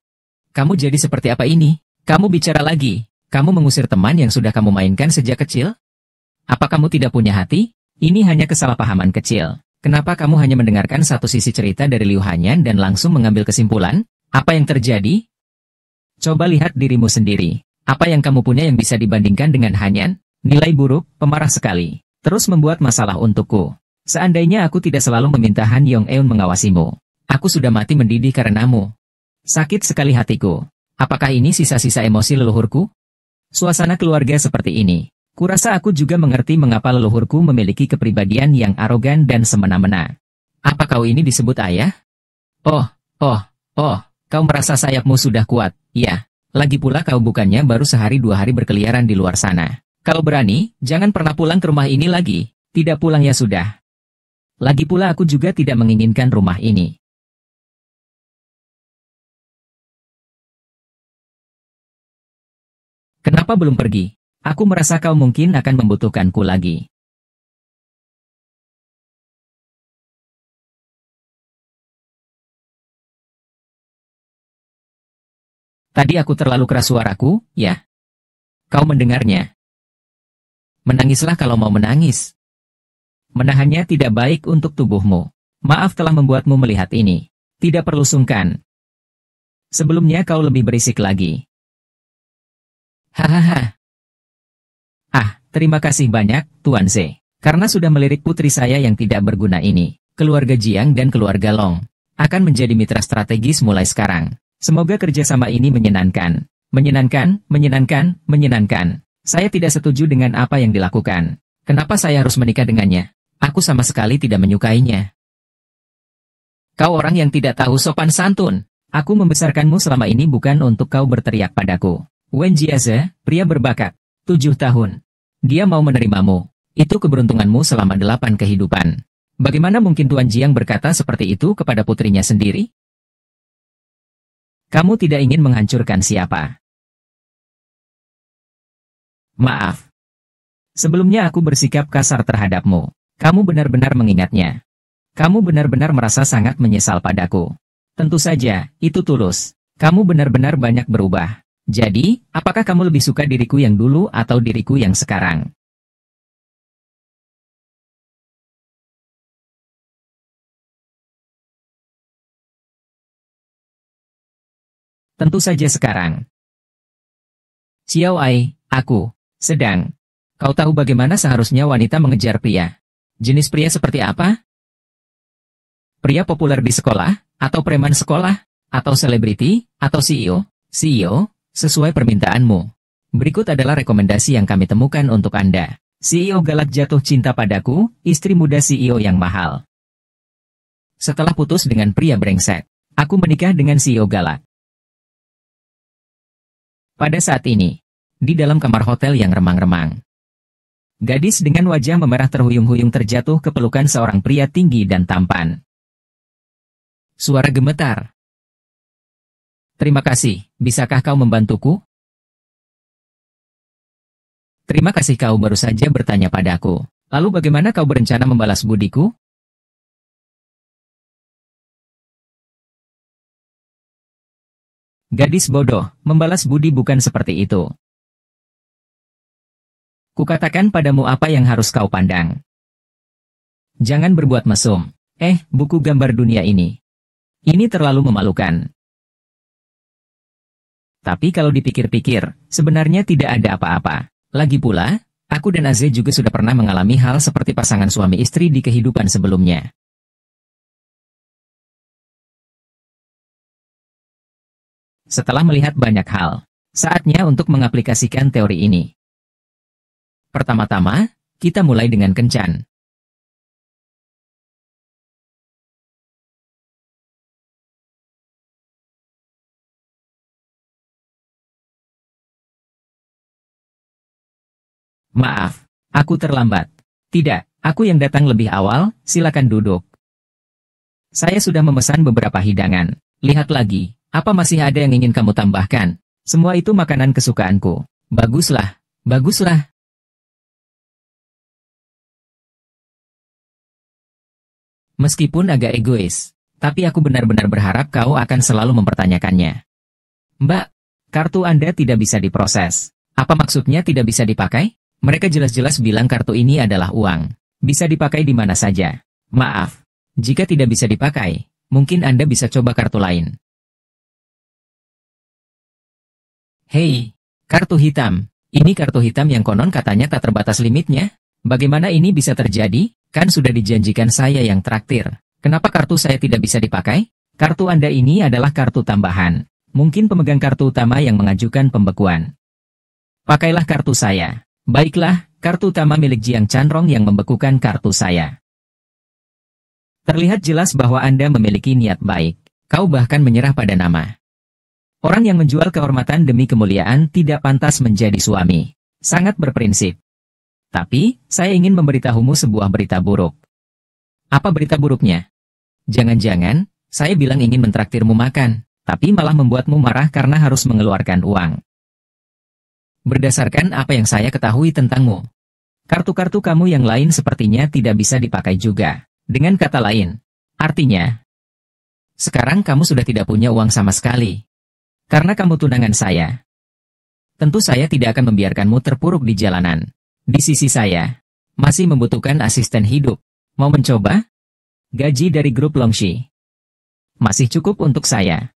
Kamu jadi seperti apa ini? Kamu bicara lagi. Kamu mengusir teman yang sudah kamu mainkan sejak kecil? Apa kamu tidak punya hati? Ini hanya kesalahpahaman kecil. Kenapa kamu hanya mendengarkan satu sisi cerita dari Liu Hanian dan langsung mengambil kesimpulan? Apa yang terjadi? Coba lihat dirimu sendiri. Apa yang kamu punya yang bisa dibandingkan dengan Hanian? Nilai buruk, pemarah sekali. Terus membuat masalah untukku. Seandainya aku tidak selalu meminta Han Yong-eun mengawasimu. Aku sudah mati mendidih karenamu. Sakit sekali hatiku. Apakah ini sisa-sisa emosi leluhurku? Suasana keluarga seperti ini. Kurasa aku juga mengerti mengapa leluhurku memiliki kepribadian yang arogan dan semena-mena. Apa kau ini disebut ayah? Oh, kau merasa sayapmu sudah kuat, ya. Lagi pula kau bukannya baru sehari 2 hari berkeliaran di luar sana. Kalau berani, jangan pernah pulang ke rumah ini lagi. Tidak pulang ya sudah. Lagi pula aku juga tidak menginginkan rumah ini. Kenapa belum pergi? Aku merasa kau mungkin akan membutuhkanku lagi. Tadi aku terlalu keras suaraku, ya? Kau mendengarnya. Menangislah kalau mau menangis. Menahannya tidak baik untuk tubuhmu. Maaf telah membuatmu melihat ini. Tidak perlu sungkan. Sebelumnya kau lebih berisik lagi. Hahaha. Terima kasih banyak, Tuan Z. Karena sudah melirik putri saya yang tidak berguna ini. Keluarga Jiang dan keluarga Long akan menjadi mitra strategis mulai sekarang. Semoga kerjasama ini menyenangkan. Menyenangkan. Saya tidak setuju dengan apa yang dilakukan. Kenapa saya harus menikah dengannya? Aku sama sekali tidak menyukainya. Kau orang yang tidak tahu sopan santun. Aku membesarkanmu selama ini bukan untuk kau berteriak padaku. Wen Jiaze, pria berbakat. 7 tahun. Dia mau menerimamu. Itu keberuntunganmu selama 8 kehidupan. Bagaimana mungkin Tuan Jiang berkata seperti itu kepada putrinya sendiri? Kamu tidak ingin menghancurkan siapa? Maaf. Sebelumnya aku bersikap kasar terhadapmu. Kamu benar-benar mengingatnya. Kamu benar-benar merasa sangat menyesal padaku. Tentu saja, itu tulus. Kamu benar-benar banyak berubah. Jadi, apakah kamu lebih suka diriku yang dulu atau diriku yang sekarang? Tentu saja sekarang. Xiao Ai, aku sedang. Kau tahu bagaimana seharusnya wanita mengejar pria? Jenis pria seperti apa? Pria populer di sekolah, atau preman sekolah, atau selebriti, atau CEO? CEO? Sesuai permintaanmu. Berikut adalah rekomendasi yang kami temukan untuk Anda. CEO galak jatuh cinta padaku, istri muda CEO yang mahal. Setelah putus dengan pria brengsek, aku menikah dengan CEO galak. Pada saat ini, di dalam kamar hotel yang remang-remang, gadis dengan wajah memerah terhuyung-huyung terjatuh ke pelukan seorang pria tinggi dan tampan. Suara gemetar. Terima kasih, bisakah kau membantuku? Terima kasih kau baru saja bertanya padaku. Lalu bagaimana kau berencana membalas budiku? Gadis bodoh, membalas budi bukan seperti itu. Kukatakan padamu apa yang harus kau pandang. Jangan berbuat mesum. Buku gambar dunia ini. Ini terlalu memalukan. Tapi kalau dipikir-pikir, sebenarnya tidak ada apa-apa. Lagi pula, aku dan Aze juga sudah pernah mengalami hal seperti pasangan suami istri di kehidupan sebelumnya. Setelah melihat banyak hal, saatnya untuk mengaplikasikan teori ini. Pertama-tama, kita mulai dengan kencan. Maaf, aku terlambat. Tidak, aku yang datang lebih awal, silakan duduk. Saya sudah memesan beberapa hidangan. Lihat lagi, apa masih ada yang ingin kamu tambahkan? Semua itu makanan kesukaanku. Baguslah, baguslah. Meskipun agak egois, tapi aku benar-benar berharap kau akan selalu mempertanyakannya. Mbak, kartu Anda tidak bisa diproses. Apa maksudnya tidak bisa dipakai? Mereka jelas-jelas bilang kartu ini adalah uang. Bisa dipakai di mana saja. Maaf, jika tidak bisa dipakai, mungkin Anda bisa coba kartu lain. Hei, kartu hitam. Ini kartu hitam yang konon katanya tak terbatas limitnya. Bagaimana ini bisa terjadi? Kan sudah dijanjikan saya yang traktir. Kenapa kartu saya tidak bisa dipakai? Kartu Anda ini adalah kartu tambahan. Mungkin pemegang kartu utama yang mengajukan pembekuan. Pakailah kartu saya. Baiklah, kartu utama milik Jiang Chanrong yang membekukan kartu saya. Terlihat jelas bahwa Anda memiliki niat baik. Kau bahkan menyerah pada nama. Orang yang menjual kehormatan demi kemuliaan tidak pantas menjadi suami. Sangat berprinsip. Tapi, saya ingin memberitahumu sebuah berita buruk. Apa berita buruknya? Jangan-jangan, saya bilang ingin mentraktirmu makan, tapi malah membuatmu marah karena harus mengeluarkan uang. Berdasarkan apa yang saya ketahui tentangmu, kartu-kartu kamu yang lain sepertinya tidak bisa dipakai juga. Dengan kata lain, artinya, sekarang kamu sudah tidak punya uang sama sekali. Karena kamu tunangan saya. Tentu saya tidak akan membiarkanmu terpuruk di jalanan. Di sisi saya, masih membutuhkan asisten hidup. Mau mencoba? Gaji dari grup Longxi masih cukup untuk saya.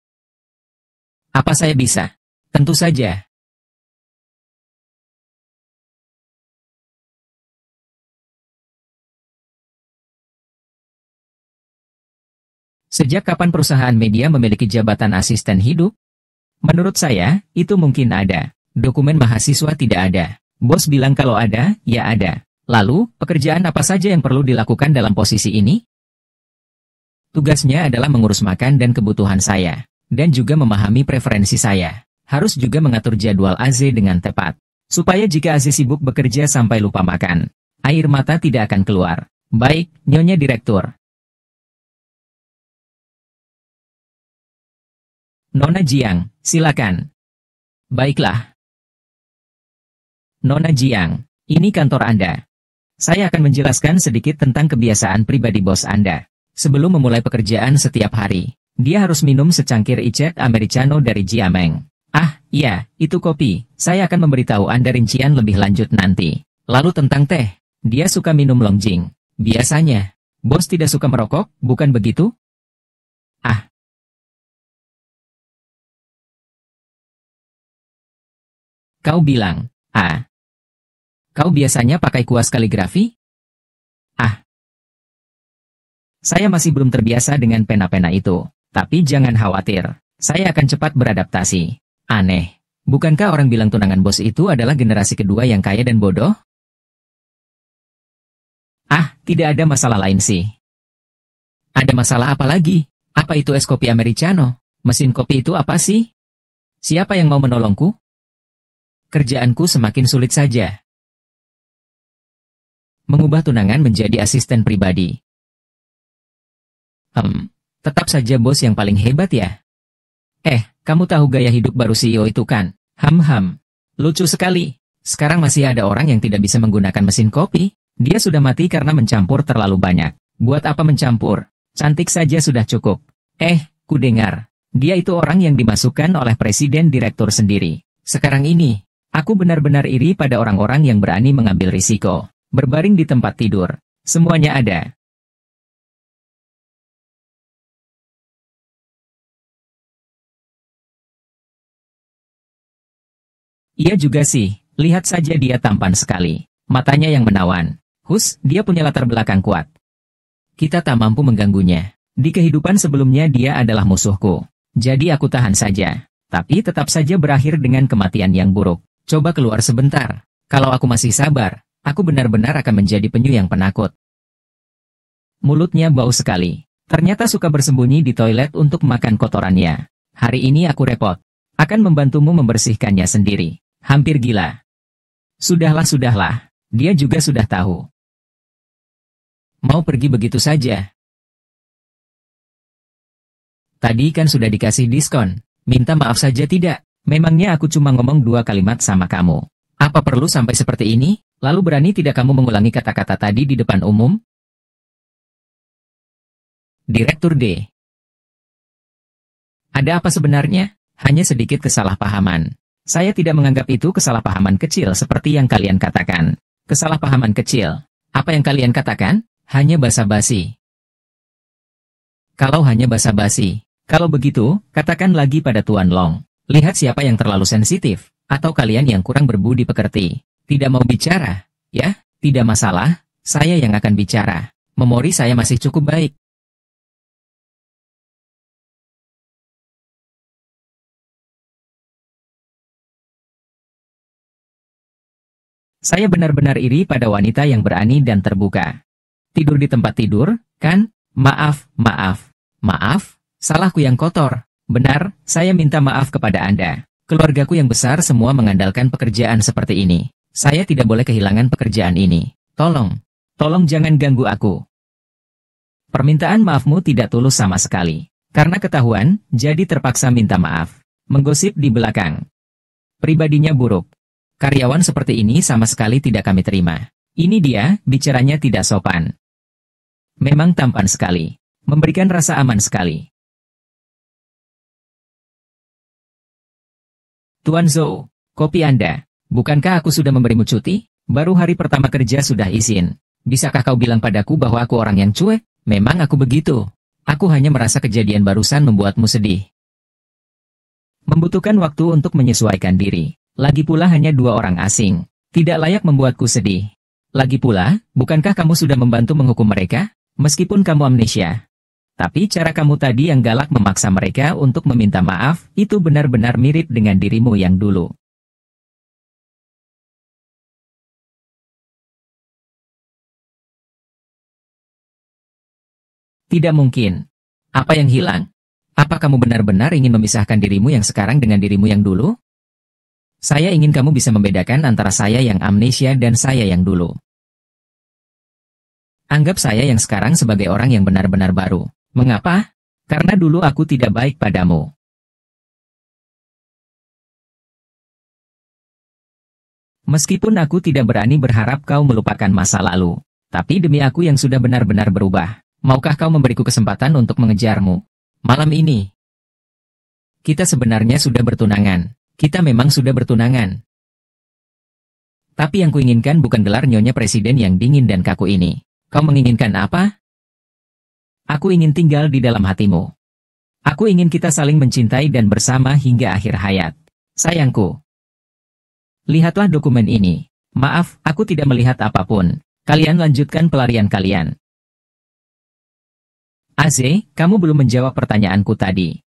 Apa saya bisa? Tentu saja. Sejak kapan perusahaan media memiliki jabatan asisten hidup? Menurut saya, itu mungkin ada. Dokumen mahasiswa tidak ada. Bos bilang kalau ada, ya ada. Lalu, pekerjaan apa saja yang perlu dilakukan dalam posisi ini? Tugasnya adalah mengurus makan dan kebutuhan saya. Dan juga memahami preferensi saya. Harus juga mengatur jadwal AZ dengan tepat. Supaya jika AZ sibuk bekerja sampai lupa makan, air mata tidak akan keluar. Baik, Nyonya Direktur. Nona Jiang, silakan. Baiklah. Nona Jiang, ini kantor Anda. Saya akan menjelaskan sedikit tentang kebiasaan pribadi bos Anda. Sebelum memulai pekerjaan setiap hari, dia harus minum secangkir iced americano dari Jiameng. Ah, iya, itu kopi. Saya akan memberitahu Anda rincian lebih lanjut nanti. Lalu tentang teh, dia suka minum longjing. Biasanya, bos tidak suka merokok, bukan begitu? Ah. Kau bilang, kau biasanya pakai kuas kaligrafi? Ah. Saya masih belum terbiasa dengan pena-pena itu. Tapi jangan khawatir, saya akan cepat beradaptasi. Aneh, bukankah orang bilang tunangan bos itu adalah generasi kedua yang kaya dan bodoh? Ah, tidak ada masalah lain sih. Ada masalah apa lagi? Apa itu es kopi americano? Mesin kopi itu apa sih? Siapa yang mau menolongku? Kerjaanku semakin sulit saja. Mengubah tunangan menjadi asisten pribadi. Tetap saja bos yang paling hebat ya. Kamu tahu gaya hidup baru CEO itu kan? Lucu sekali. Sekarang masih ada orang yang tidak bisa menggunakan mesin kopi. Dia sudah mati karena mencampur terlalu banyak. Buat apa mencampur? Cantik saja sudah cukup. Ku dengar. Dia itu orang yang dimasukkan oleh presiden direktur sendiri. Sekarang ini, aku benar-benar iri pada orang-orang yang berani mengambil risiko. Berbaring di tempat tidur. Semuanya ada. Iya juga sih, lihat saja dia tampan sekali. Matanya yang menawan. Dia punya latar belakang kuat. Kita tak mampu mengganggunya. Di kehidupan sebelumnya dia adalah musuhku. Jadi aku tahan saja. Tapi tetap saja berakhir dengan kematian yang buruk. Coba keluar sebentar. Kalau aku masih sabar, aku benar-benar akan menjadi penyu yang penakut. Mulutnya bau sekali. Ternyata suka bersembunyi di toilet untuk makan kotorannya. Hari ini aku repot. Akan membantumu membersihkannya sendiri. Hampir gila. Sudahlah. Dia juga sudah tahu. Mau pergi begitu saja? Tadi kan sudah dikasih diskon. Minta maaf saja tidak? Memangnya aku cuma ngomong 2 kalimat sama kamu. Apa perlu sampai seperti ini? Lalu berani tidak kamu mengulangi kata-kata tadi di depan umum? Direktur D. Ada apa sebenarnya? Hanya sedikit kesalahpahaman. Saya tidak menganggap itu kesalahpahaman kecil seperti yang kalian katakan. Kesalahpahaman kecil. Apa yang kalian katakan? Hanya basa-basi. Kalau hanya basa-basi. Kalau begitu, katakan lagi pada Tuan Long. Lihat siapa yang terlalu sensitif, atau kalian yang kurang berbudi pekerti. Tidak mau bicara, ya? Tidak masalah, saya yang akan bicara. Memori saya masih cukup baik. Saya benar-benar iri pada wanita yang berani dan terbuka. Tidur di tempat tidur, kan? Maaf, maaf. Maaf, salahku yang kotor. Benar, saya minta maaf kepada Anda. Keluargaku yang besar semua mengandalkan pekerjaan seperti ini. Saya tidak boleh kehilangan pekerjaan ini. Tolong jangan ganggu aku. Permintaan maafmu tidak tulus sama sekali. Karena ketahuan, jadi terpaksa minta maaf. Menggosip di belakang. Pribadinya buruk. Karyawan seperti ini sama sekali tidak kami terima. Ini dia, bicaranya tidak sopan. Memang tampan sekali. Memberikan rasa aman sekali. Tuan Zhou, kopi Anda. Bukankah aku sudah memberimu cuti? Baru hari pertama kerja sudah izin. Bisakah kau bilang padaku bahwa aku orang yang cuek? Memang aku begitu. Aku hanya merasa kejadian barusan membuatmu sedih. Membutuhkan waktu untuk menyesuaikan diri. Lagi pula hanya 2 orang asing. Tidak layak membuatku sedih. Lagi pula, bukankah kamu sudah membantu menghukum mereka? Meskipun kamu amnesia. Tapi cara kamu tadi yang galak memaksa mereka untuk meminta maaf, itu benar-benar mirip dengan dirimu yang dulu. Tidak mungkin. Apa yang hilang? Apa kamu benar-benar ingin memisahkan dirimu yang sekarang dengan dirimu yang dulu? Saya ingin kamu bisa membedakan antara saya yang amnesia dan saya yang dulu. Anggap saya yang sekarang sebagai orang yang benar-benar baru. Mengapa? Karena dulu aku tidak baik padamu. Meskipun aku tidak berani berharap kau melupakan masa lalu. Tapi demi aku yang sudah benar-benar berubah. Maukah kau memberiku kesempatan untuk mengejarmu? Malam ini. Kita sebenarnya sudah bertunangan. Kita memang sudah bertunangan. Tapi yang kuinginkan bukan gelar nyonya presiden yang dingin dan kaku ini. Kau menginginkan apa? Aku ingin tinggal di dalam hatimu. Aku ingin kita saling mencintai dan bersama hingga akhir hayat. Sayangku. Lihatlah dokumen ini. Maaf, aku tidak melihat apapun. Kalian lanjutkan pelarian kalian. Aze, kamu belum menjawab pertanyaanku tadi.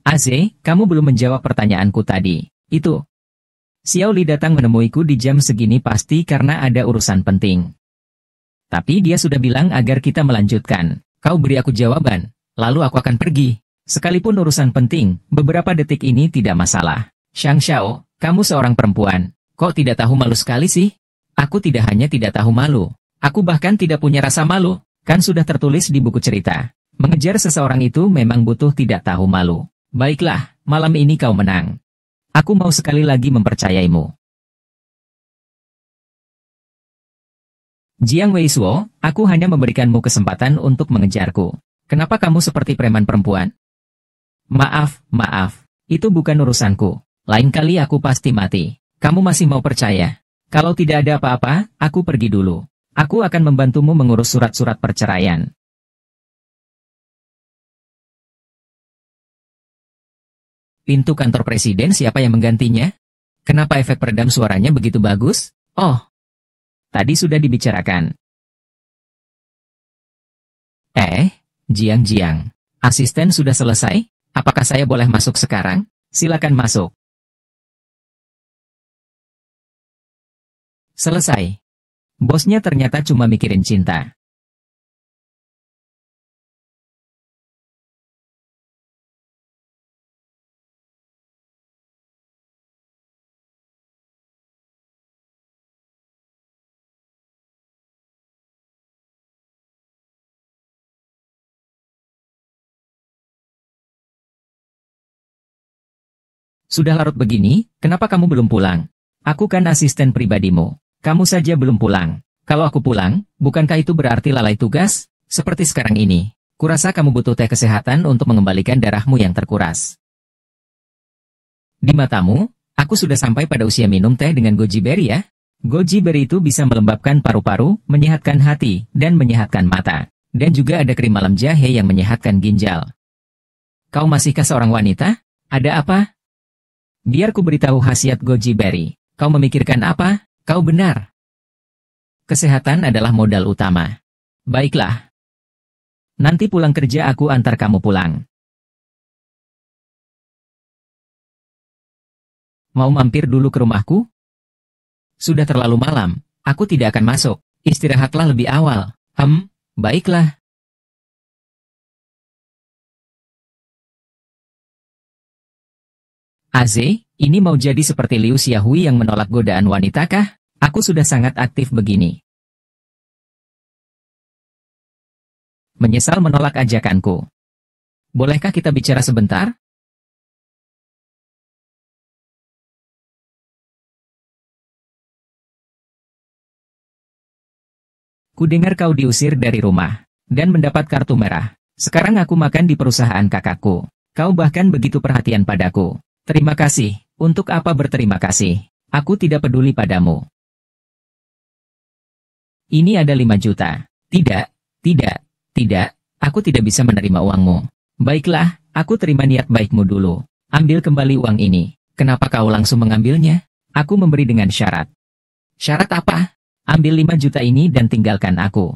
Aze, kamu belum menjawab pertanyaanku tadi. Itu. Xiao Li datang menemuiku di jam segini pasti karena ada urusan penting. Tapi dia sudah bilang agar kita melanjutkan. Kau beri aku jawaban, lalu aku akan pergi. Sekalipun urusan penting, beberapa detik ini tidak masalah. Shang Xiao, kamu seorang perempuan. Kok tidak tahu malu sekali sih? Aku tidak hanya tidak tahu malu. Aku bahkan tidak punya rasa malu. Kan sudah tertulis di buku cerita. Mengejar seseorang itu memang butuh tidak tahu malu. Baiklah, malam ini kau menang. Aku mau sekali lagi mempercayaimu. Jiang Weisuo, aku hanya memberikanmu kesempatan untuk mengejarku. Kenapa kamu seperti preman perempuan? Maaf. Itu bukan urusanku. Lain kali aku pasti mati. Kamu masih mau percaya? Kalau tidak ada apa-apa, aku pergi dulu. Aku akan membantumu mengurus surat-surat perceraian. Pintu kantor presiden siapa yang menggantinya? Kenapa efek peredam suaranya begitu bagus? Oh, tadi sudah dibicarakan. Jiang. Asisten sudah selesai? Apakah saya boleh masuk sekarang? Silakan masuk. Selesai. Bosnya ternyata cuma mikirin cinta. Sudah larut begini, kenapa kamu belum pulang? Aku kan asisten pribadimu. Kamu saja belum pulang. Kalau aku pulang, bukankah itu berarti lalai tugas? Seperti sekarang ini. Kurasa kamu butuh teh kesehatan untuk mengembalikan darahmu yang terkuras. Di matamu, aku sudah sampai pada usia minum teh dengan goji berry ya? Goji berry itu bisa melembabkan paru-paru, menyehatkan hati, dan menyehatkan mata. Dan juga ada krim malam jahe yang menyehatkan ginjal. Kau masihkah seorang wanita? Ada apa? Biar ku beritahu khasiat goji berry. Kau memikirkan apa? Kau benar. Kesehatan adalah modal utama. Baiklah. Nanti pulang kerja aku antar kamu pulang. Mau mampir dulu ke rumahku? Sudah terlalu malam, aku tidak akan masuk. Istirahatlah lebih awal. Baiklah. Aze, ini mau jadi seperti Liu Xiaohui yang menolak godaan wanita kah? Aku sudah sangat aktif begini. Menyesal menolak ajakanku. Bolehkah kita bicara sebentar? Kudengar kau diusir dari rumah, dan mendapat kartu merah. Sekarang aku makan di perusahaan kakakku. Kau bahkan begitu perhatian padaku. Terima kasih. Untuk apa berterima kasih? Aku tidak peduli padamu. Ini ada 5 juta. Tidak. Aku tidak bisa menerima uangmu. Baiklah, aku terima niat baikmu dulu. Ambil kembali uang ini. Kenapa kau langsung mengambilnya? Aku memberi dengan syarat. Syarat apa? Ambil 5 juta ini dan tinggalkan aku.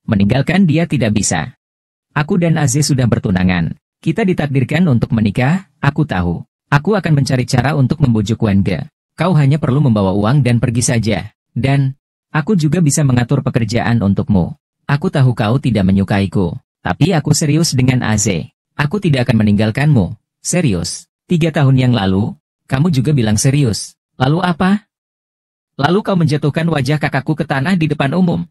Meninggalkan dia tidak bisa. Aku dan Aze sudah bertunangan. Kita ditakdirkan untuk menikah, aku tahu. Aku akan mencari cara untuk membujuk Wenge. Kau hanya perlu membawa uang dan pergi saja. Dan, aku juga bisa mengatur pekerjaan untukmu. Aku tahu kau tidak menyukaiku. Tapi aku serius dengan Aze. Aku tidak akan meninggalkanmu. Serius. 3 tahun yang lalu, kamu juga bilang serius. Lalu apa? Lalu kau menjatuhkan wajah kakakku ke tanah di depan umum.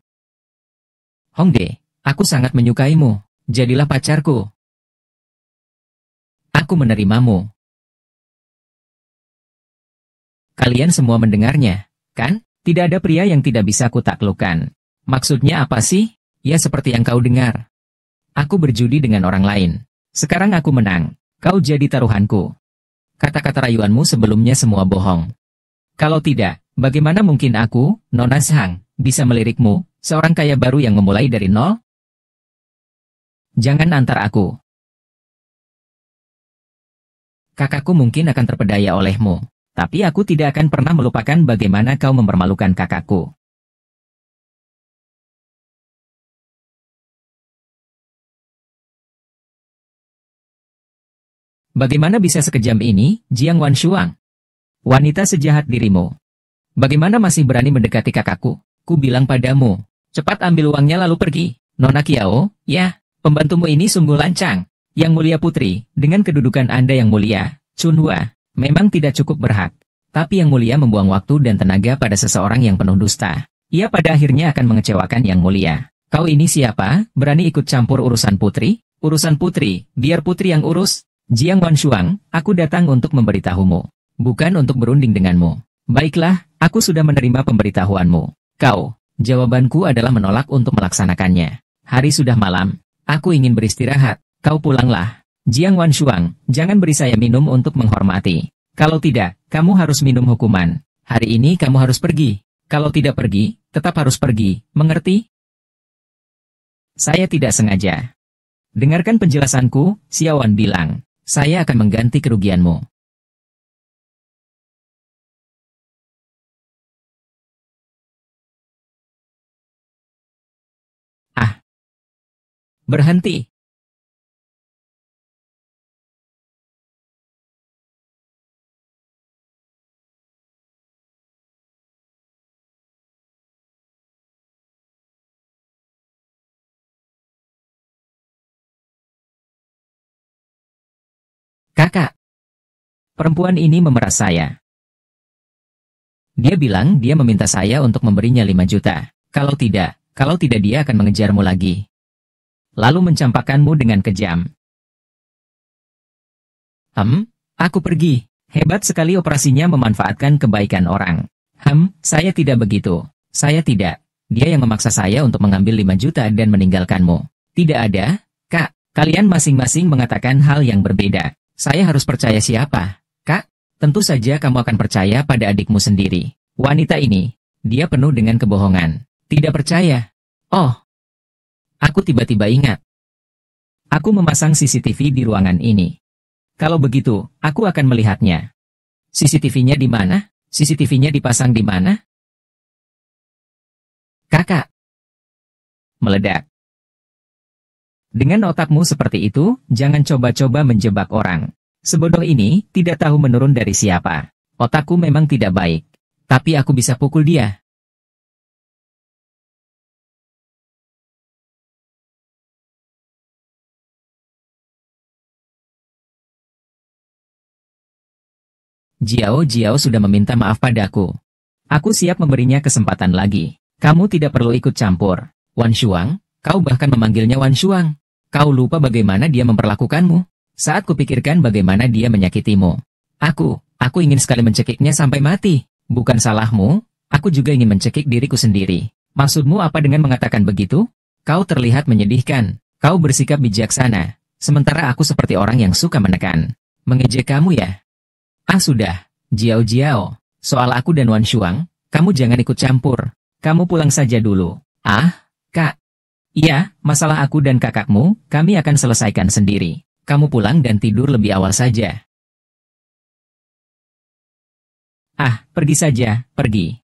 Hongdae, aku sangat menyukaimu. Jadilah pacarku. Aku menerimamu. Kalian semua mendengarnya, kan? Tidak ada pria yang tidak bisa kutaklukkan. Maksudnya apa sih? Ya seperti yang kau dengar. Aku berjudi dengan orang lain. Sekarang aku menang. Kau jadi taruhanku. Kata-kata rayuanmu sebelumnya semua bohong. Kalau tidak, bagaimana mungkin aku, Nona Sang, bisa melirikmu, seorang kaya baru yang memulai dari nol? Jangan antar aku. Kakakku mungkin akan terpedaya olehmu, tapi aku tidak akan pernah melupakan bagaimana kau mempermalukan kakakku. Bagaimana bisa sekejam ini, Jiang Wanshuang? Wanita sejahat dirimu. Bagaimana masih berani mendekati kakakku? Ku bilang padamu, cepat ambil uangnya lalu pergi. Nona Kiao, ya, pembantumu ini sungguh lancang. Yang mulia putri, dengan kedudukan Anda yang mulia, Chunhua, memang tidak cukup berhak. Tapi yang mulia membuang waktu dan tenaga pada seseorang yang penuh dusta. Ia pada akhirnya akan mengecewakan yang mulia. Kau ini siapa? Berani ikut campur urusan putri? Urusan putri, biar putri yang urus. Jiang Wanshuang, aku datang untuk memberitahumu. Bukan untuk berunding denganmu. Baiklah, aku sudah menerima pemberitahuanmu. Kau, jawabanku adalah menolak untuk melaksanakannya. Hari sudah malam, aku ingin beristirahat. Kau pulanglah. Jiang Wanshuang, jangan beri saya minum untuk menghormati. Kalau tidak, kamu harus minum hukuman. Hari ini kamu harus pergi. Kalau tidak pergi, tetap harus pergi, mengerti? Saya tidak sengaja. Dengarkan penjelasanku, Xiaowan bilang. Saya akan mengganti kerugianmu. Berhenti. Kakak. Perempuan ini memeras saya. Dia bilang dia meminta saya untuk memberinya 5 juta. Kalau tidak dia akan mengejarmu lagi. Lalu mencampakkanmu dengan kejam. Aku pergi. Hebat sekali operasinya memanfaatkan kebaikan orang. Saya tidak begitu. Saya tidak. Dia yang memaksa saya untuk mengambil 5 juta dan meninggalkanmu. Tidak ada, Kak. Kalian masing-masing mengatakan hal yang berbeda. Saya harus percaya siapa? Kak, tentu saja kamu akan percaya pada adikmu sendiri. Wanita ini, dia penuh dengan kebohongan. Tidak percaya. Oh, aku tiba-tiba ingat. Aku memasang CCTV di ruangan ini. Kalau begitu, aku akan melihatnya. CCTV-nya di mana? CCTV-nya dipasang di mana? Kakak. Meledak. Dengan otakmu seperti itu, jangan coba-coba menjebak orang. Sebodoh ini, tidak tahu menurun dari siapa. Otakku memang tidak baik. Tapi aku bisa pukul dia. Jiao sudah meminta maaf padaku. Aku siap memberinya kesempatan lagi. Kamu tidak perlu ikut campur. Wan Shuang, kau bahkan memanggilnya Wan Shuang. Kau lupa bagaimana dia memperlakukanmu. Saat kupikirkan bagaimana dia menyakitimu. Aku ingin sekali mencekiknya sampai mati. Bukan salahmu, aku juga ingin mencekik diriku sendiri. Maksudmu apa dengan mengatakan begitu? Kau terlihat menyedihkan. Kau bersikap bijaksana. Sementara aku seperti orang yang suka menekan. Mengejek kamu ya? Sudah. Jiao. Soal aku dan Wan Shuang, kamu jangan ikut campur. Kamu pulang saja dulu. Kak. Iya, masalah aku dan kakakmu, kami akan selesaikan sendiri. Kamu pulang dan tidur lebih awal saja. Pergi saja, pergi.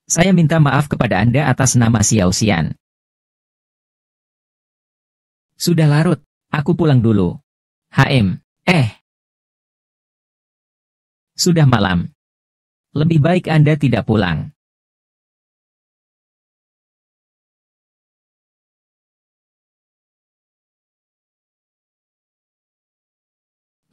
Saya minta maaf kepada Anda atas nama Xiao Xian. Sudah larut, aku pulang dulu. Sudah malam. Lebih baik Anda tidak pulang.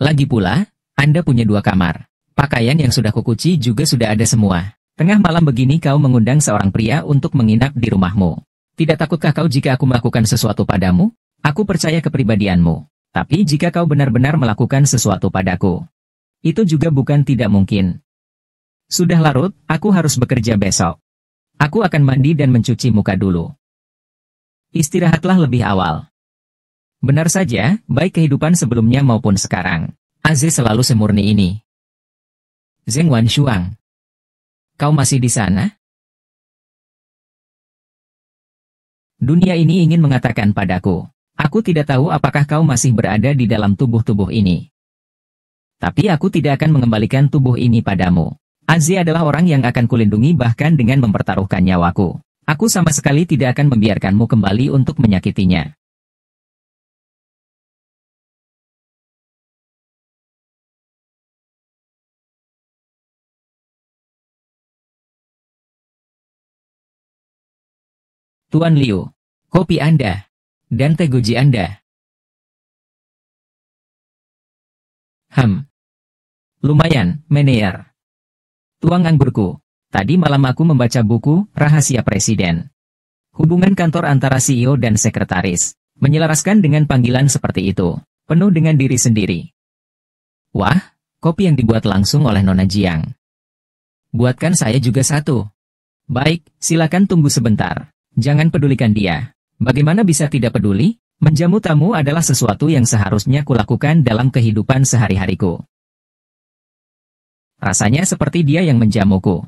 Lagi pula, Anda punya 2 kamar. Pakaian yang sudah kucuci juga sudah ada semua. Tengah malam begini kau mengundang seorang pria untuk menginap di rumahmu. Tidak takutkah kau jika aku melakukan sesuatu padamu? Aku percaya kepribadianmu. Tapi jika kau benar-benar melakukan sesuatu padaku, itu juga bukan tidak mungkin. Sudah larut, aku harus bekerja besok. Aku akan mandi dan mencuci muka dulu. Istirahatlah lebih awal. Benar saja, baik kehidupan sebelumnya maupun sekarang. Aziz selalu semurni ini. Zeng Wan Shuang. Kau masih di sana? Dunia ini ingin mengatakan padaku. Aku tidak tahu apakah kau masih berada di dalam tubuh-tubuh ini. Tapi aku tidak akan mengembalikan tubuh ini padamu. Aziz adalah orang yang akan kulindungi bahkan dengan mempertaruhkan nyawaku. Aku sama sekali tidak akan membiarkanmu kembali untuk menyakitinya. Tuan Liu, kopi Anda, dan teh goji Anda. Lumayan, Meneer. Tuang anggurku. Tadi malam aku membaca buku Rahasia Presiden. Hubungan kantor antara CEO dan sekretaris. Menyelaraskan dengan panggilan seperti itu. Penuh dengan diri sendiri. Wah, kopi yang dibuat langsung oleh Nona Jiang. Buatkan saya juga satu. Baik, silakan tunggu sebentar. Jangan pedulikan dia. Bagaimana bisa tidak peduli? Menjamu tamu adalah sesuatu yang seharusnya kulakukan dalam kehidupan sehari-hariku. Rasanya seperti dia yang menjamuku.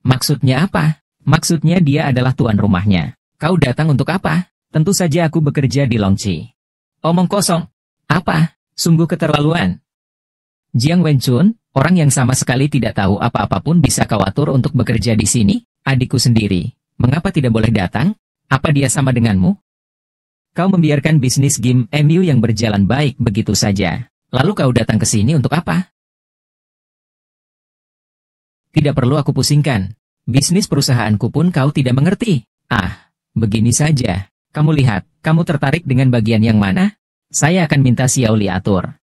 Maksudnya apa? Maksudnya dia adalah tuan rumahnya. Kau datang untuk apa? Tentu saja aku bekerja di Longqi. Omong kosong. Apa? Sungguh keterlaluan. Jiang Wenchun, orang yang sama sekali tidak tahu apa-apa pun bisa kau atur untuk bekerja di sini? Adikku sendiri. Mengapa tidak boleh datang? Apa dia sama denganmu? Kau membiarkan bisnis game MU yang berjalan baik begitu saja. Lalu kau datang ke sini untuk apa? Tidak perlu aku pusingkan. Bisnis perusahaanku pun kau tidak mengerti. Begini saja. Kamu lihat, kamu tertarik dengan bagian yang mana? Saya akan minta Xiao Li atur.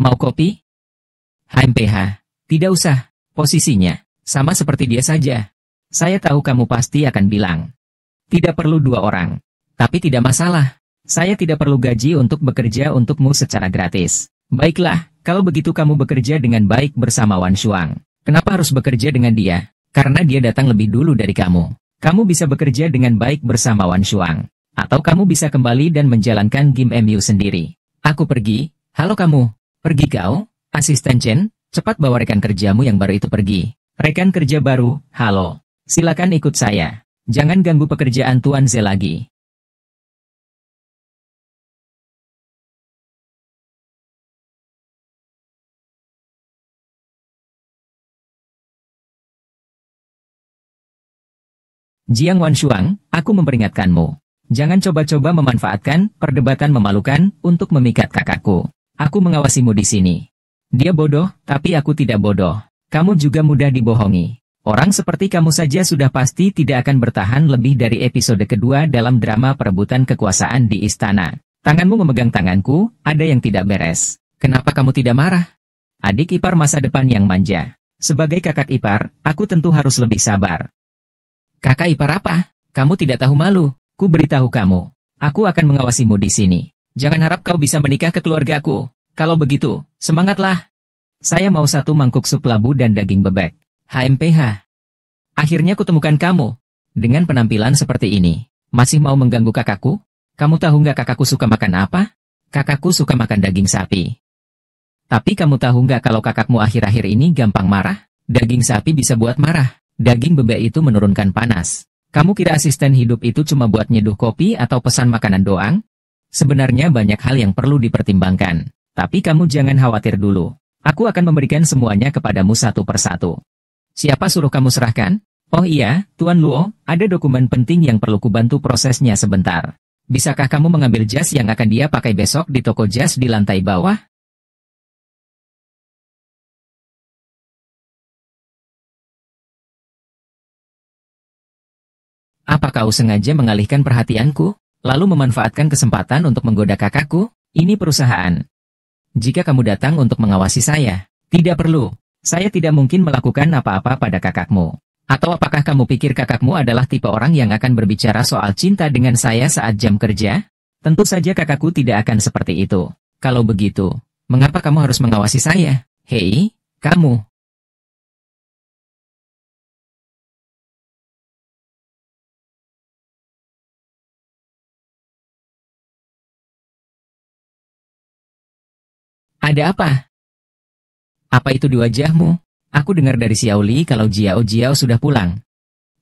Mau kopi? HMPH. Tidak usah. Posisinya sama seperti dia saja. Saya tahu kamu pasti akan bilang. Tidak perlu 2 orang. Tapi tidak masalah. Saya tidak perlu gaji untuk bekerja untukmu secara gratis. Baiklah, kalau begitu kamu bekerja dengan baik bersama Wan Shuang. Kenapa harus bekerja dengan dia? Karena dia datang lebih dulu dari kamu. Kamu bisa bekerja dengan baik bersama Wan Shuang. Atau kamu bisa kembali dan menjalankan game MU sendiri. Aku pergi. Halo kamu. Pergi kau? Asisten Chen, cepat bawa rekan kerjamu yang baru itu pergi. Rekan kerja baru, halo. Silakan ikut saya. Jangan ganggu pekerjaan Tuan Z lagi. Jiang Wan Shuang, aku memperingatkanmu. Jangan coba-coba memanfaatkan perdebatan memalukan untuk memikat kakakku. Aku mengawasimu di sini. Dia bodoh, tapi aku tidak bodoh. Kamu juga mudah dibohongi. Orang seperti kamu saja sudah pasti tidak akan bertahan lebih dari episode kedua dalam drama perebutan kekuasaan di istana. Tanganmu memegang tanganku, ada yang tidak beres. Kenapa kamu tidak marah? Adik ipar masa depan yang manja. Sebagai kakak ipar, aku tentu harus lebih sabar. Kakak ipar apa? Kamu tidak tahu malu. Ku beritahu kamu. Aku akan mengawasimu di sini. Jangan harap kau bisa menikah ke keluargaku. Kalau begitu, semangatlah. Saya mau 1 mangkuk sup labu dan daging bebek. HMPH. Akhirnya kutemukan kamu. Dengan penampilan seperti ini. Masih mau mengganggu kakakku? Kamu tahu nggak kakakku suka makan apa? Kakakku suka makan daging sapi. Tapi kamu tahu nggak kalau kakakmu akhir-akhir ini gampang marah? Daging sapi bisa buat marah. Daging bebek itu menurunkan panas. Kamu kira asisten hidup itu cuma buat nyeduh kopi atau pesan makanan doang? Sebenarnya banyak hal yang perlu dipertimbangkan. Tapi kamu jangan khawatir dulu. Aku akan memberikan semuanya kepadamu satu persatu. Siapa suruh kamu serahkan? Oh iya, Tuan Luo, ada dokumen penting yang perlu kubantu prosesnya sebentar. Bisakah kamu mengambil jas yang akan dia pakai besok di toko jas di lantai bawah? Apa kau sengaja mengalihkan perhatianku, lalu memanfaatkan kesempatan untuk menggoda kakakku? Ini perusahaan. Jika kamu datang untuk mengawasi saya, tidak perlu. Saya tidak mungkin melakukan apa-apa pada kakakmu. Atau apakah kamu pikir kakakmu adalah tipe orang yang akan berbicara soal cinta dengan saya saat jam kerja? Tentu saja kakakku tidak akan seperti itu. Kalau begitu, mengapa kamu harus mengawasi saya? Hei, kamu. Ada apa? Apa itu di wajahmu? Aku dengar dari Xiaoli kalau Jiao Jiao sudah pulang.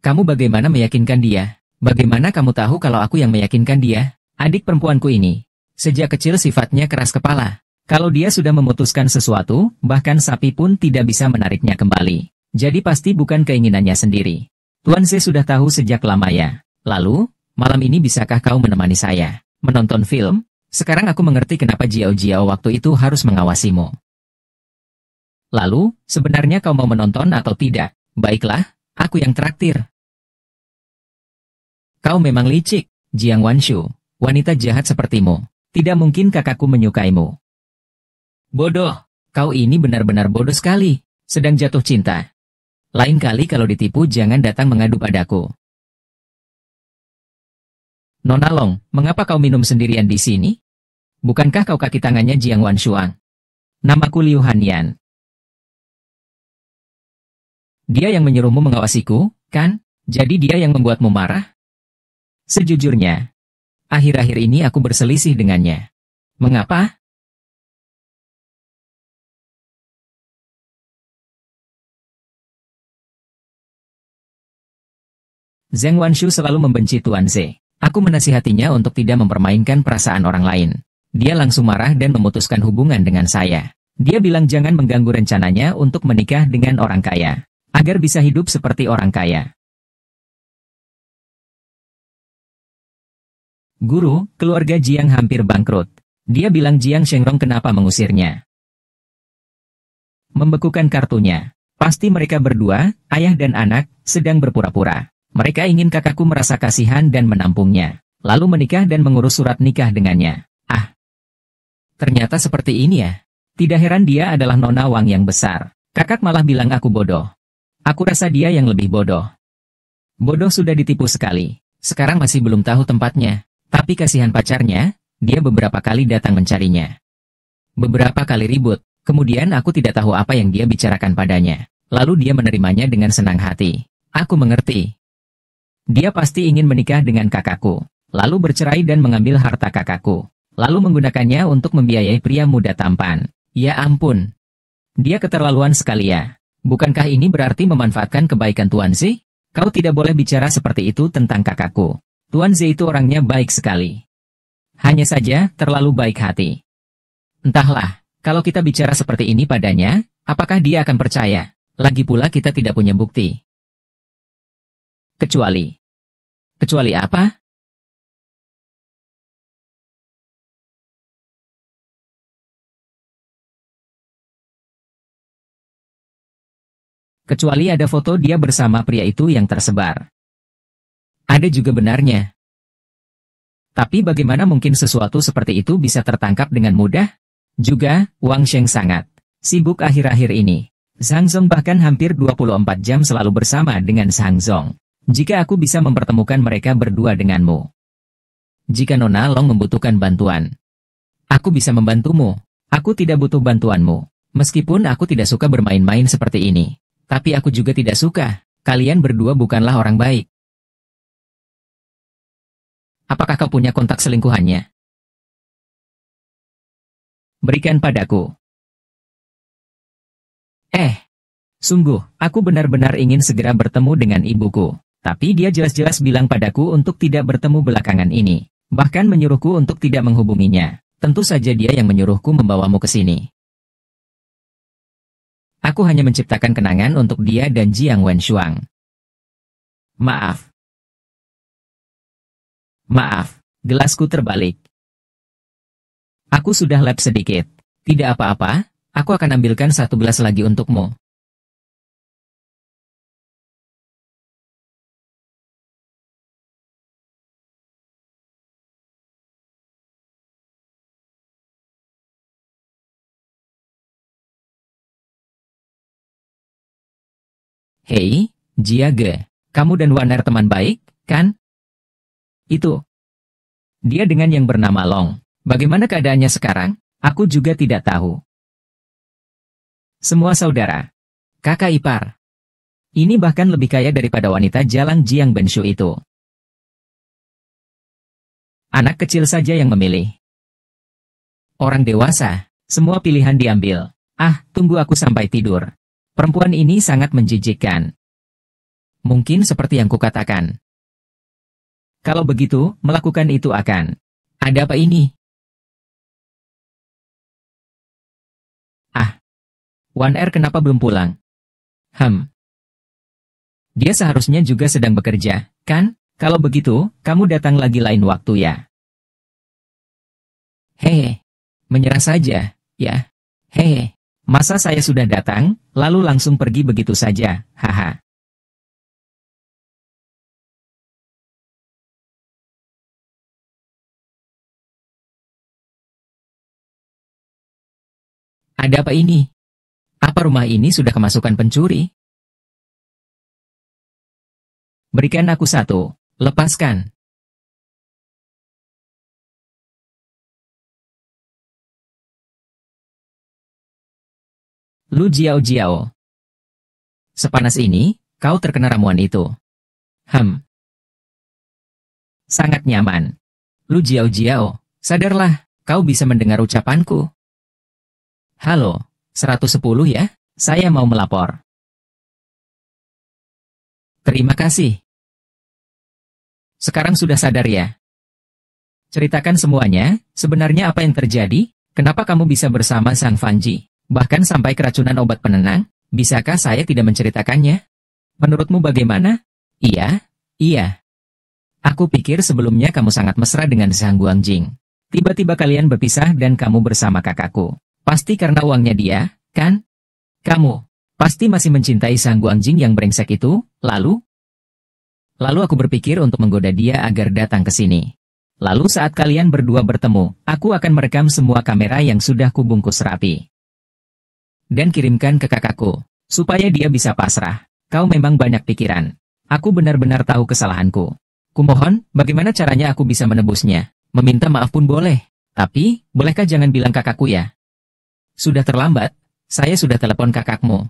Kamu bagaimana meyakinkan dia? Bagaimana kamu tahu kalau aku yang meyakinkan dia? Adik perempuanku ini. Sejak kecil sifatnya keras kepala. Kalau dia sudah memutuskan sesuatu, bahkan sapi pun tidak bisa menariknya kembali. Jadi pasti bukan keinginannya sendiri. Tuan Z sudah tahu sejak lama ya. Lalu, malam ini bisakah kau menemani saya? Menonton film? Sekarang aku mengerti kenapa Jiao Jiao waktu itu harus mengawasimu. Lalu, sebenarnya kau mau menonton atau tidak? Baiklah, aku yang traktir. Kau memang licik, Jiang Wanshu. Wanita jahat sepertimu. Tidak mungkin kakakku menyukaimu. Bodoh, kau ini benar-benar bodoh sekali. Sedang jatuh cinta. Lain kali kalau ditipu jangan datang mengadu padaku. Nona Long, mengapa kau minum sendirian di sini? Bukankah kau kaki tangannya Jiang Wanshuang? Namaku Liu Hanyan. Dia yang menyuruhmu mengawasiku, kan? Jadi dia yang membuatmu marah? Sejujurnya, akhir-akhir ini aku berselisih dengannya. Mengapa? Zheng Wanshu selalu membenci Tuan Z. Aku menasihatinya untuk tidak mempermainkan perasaan orang lain. Dia langsung marah dan memutuskan hubungan dengan saya. Dia bilang jangan mengganggu rencananya untuk menikah dengan orang kaya. Agar bisa hidup seperti orang kaya. Guru, keluarga Jiang hampir bangkrut. Dia bilang Jiang Shengrong kenapa mengusirnya. Membekukan kartunya. Pasti mereka berdua, ayah dan anak, sedang berpura-pura. Mereka ingin kakakku merasa kasihan dan menampungnya. Lalu menikah dan mengurus surat nikah dengannya. Ah, ternyata seperti ini ya. Tidak heran dia adalah Nona Wang yang besar. Kakak malah bilang aku bodoh. Aku rasa dia yang lebih bodoh. Bodoh sudah ditipu sekali. Sekarang masih belum tahu tempatnya. Tapi kasihan pacarnya, dia beberapa kali datang mencarinya. Beberapa kali ribut, kemudian aku tidak tahu apa yang dia bicarakan padanya. Lalu dia menerimanya dengan senang hati. Aku mengerti. Dia pasti ingin menikah dengan kakakku, lalu bercerai dan mengambil harta kakakku, lalu menggunakannya untuk membiayai pria muda tampan. Ya ampun. Dia keterlaluan sekali ya. Bukankah ini berarti memanfaatkan kebaikan Tuan Z? Kau tidak boleh bicara seperti itu tentang kakakku. Tuan Z itu orangnya baik sekali. Hanya saja, terlalu baik hati. Entahlah, kalau kita bicara seperti ini padanya, apakah dia akan percaya? Lagi pula kita tidak punya bukti. Kecuali apa? Kecuali ada foto dia bersama pria itu yang tersebar. Ada juga benarnya. Tapi bagaimana mungkin sesuatu seperti itu bisa tertangkap dengan mudah? Juga, Wang Sheng sangat sibuk akhir-akhir ini. Zhang Zong bahkan hampir 24 jam selalu bersama dengan Zhang Zong. Jika aku bisa mempertemukan mereka berdua denganmu. Jika Nona Long membutuhkan bantuan, aku bisa membantumu. Aku tidak butuh bantuanmu. Meskipun aku tidak suka bermain-main seperti ini. Tapi aku juga tidak suka. Kalian berdua bukanlah orang baik. Apakah kau punya kontak selingkuhannya? Berikan padaku. Sungguh, aku benar-benar ingin segera bertemu dengan ibuku. Tapi dia jelas-jelas bilang padaku untuk tidak bertemu belakangan ini. Bahkan menyuruhku untuk tidak menghubunginya. Tentu saja dia yang menyuruhku membawamu ke sini. Aku hanya menciptakan kenangan untuk dia dan Jiang Wenshuang. Maaf, gelasku terbalik. Aku sudah lap sedikit. Tidak apa-apa, aku akan ambilkan satu gelas lagi untukmu. Hei, Jia Ge, kamu dan Waner teman baik, kan? Itu. Dia dengan yang bernama Long. Bagaimana keadaannya sekarang? Aku juga tidak tahu. Semua saudara. Kakak ipar. Ini bahkan lebih kaya daripada wanita jalang Jiang Benshu itu. Anak kecil saja yang memilih. Orang dewasa, semua pilihan diambil. Tunggu aku sampai tidur. Perempuan ini sangat menjijikkan. Mungkin seperti yang kukatakan. Kalau begitu, melakukan itu akan. Ada apa ini? Wan Er kenapa belum pulang? Dia seharusnya juga sedang bekerja, kan? Kalau begitu, kamu datang lagi lain waktu ya. Hehe, menyerah saja, ya. Hehe, masa saya sudah datang, lalu langsung pergi begitu saja, haha. Ada apa ini? Apa rumah ini sudah kemasukan pencuri? Berikan aku satu, lepaskan. Lu Jiao Jiao. Sepanas ini, kau terkena ramuan itu. Sangat nyaman. Lu Jiao Jiao, sadarlah, kau bisa mendengar ucapanku. Halo, 110 ya, saya mau melapor. Terima kasih. Sekarang sudah sadar ya? Ceritakan semuanya, sebenarnya apa yang terjadi? Kenapa kamu bisa bersama Sang Fanji? Bahkan sampai keracunan obat penenang? Bisakah saya tidak menceritakannya? Menurutmu bagaimana? Iya. Aku pikir sebelumnya kamu sangat mesra dengan Zhang Guangjing. Tiba-tiba kalian berpisah dan kamu bersama kakakku. Pasti karena uangnya dia, kan? Kamu pasti masih mencintai Zhang Guangjing yang brengsek itu, lalu aku berpikir untuk menggoda dia agar datang ke sini. Lalu saat kalian berdua bertemu, aku akan merekam semua kamera yang sudah kubungkus rapi. Dan kirimkan ke kakakku, supaya dia bisa pasrah. Kau memang banyak pikiran. Aku benar-benar tahu kesalahanku. Kumohon, bagaimana caranya aku bisa menebusnya? Meminta maaf pun boleh. Tapi, bolehkah jangan bilang kakakku ya? Sudah terlambat, saya sudah telepon kakakmu.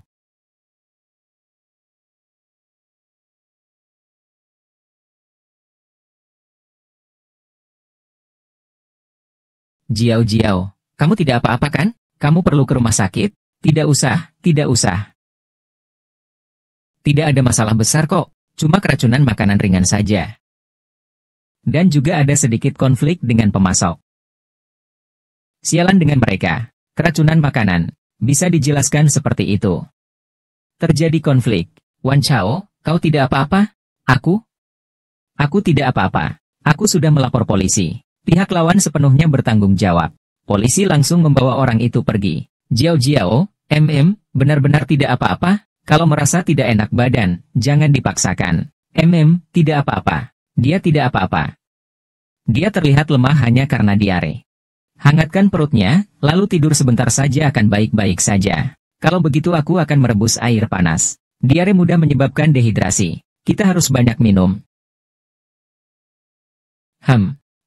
Jiao Jiao, kamu tidak apa-apa kan? Kamu perlu ke rumah sakit? Tidak usah, tidak usah. Tidak ada masalah besar kok, cuma keracunan makanan ringan saja. Dan juga ada sedikit konflik dengan pemasok. Sialan dengan mereka, keracunan makanan, bisa dijelaskan seperti itu. Terjadi konflik. Wan Chao, kau tidak apa-apa? Aku? Aku tidak apa-apa. Aku sudah melapor polisi. Pihak lawan sepenuhnya bertanggung jawab. Polisi langsung membawa orang itu pergi. Jiao Jiao, benar-benar tidak apa-apa? Kalau merasa tidak enak badan, jangan dipaksakan. Tidak apa-apa. Dia tidak apa-apa. Dia terlihat lemah hanya karena diare. Hangatkan perutnya, lalu tidur sebentar saja akan baik-baik saja. Kalau begitu aku akan merebus air panas. Diare mudah menyebabkan dehidrasi. Kita harus banyak minum.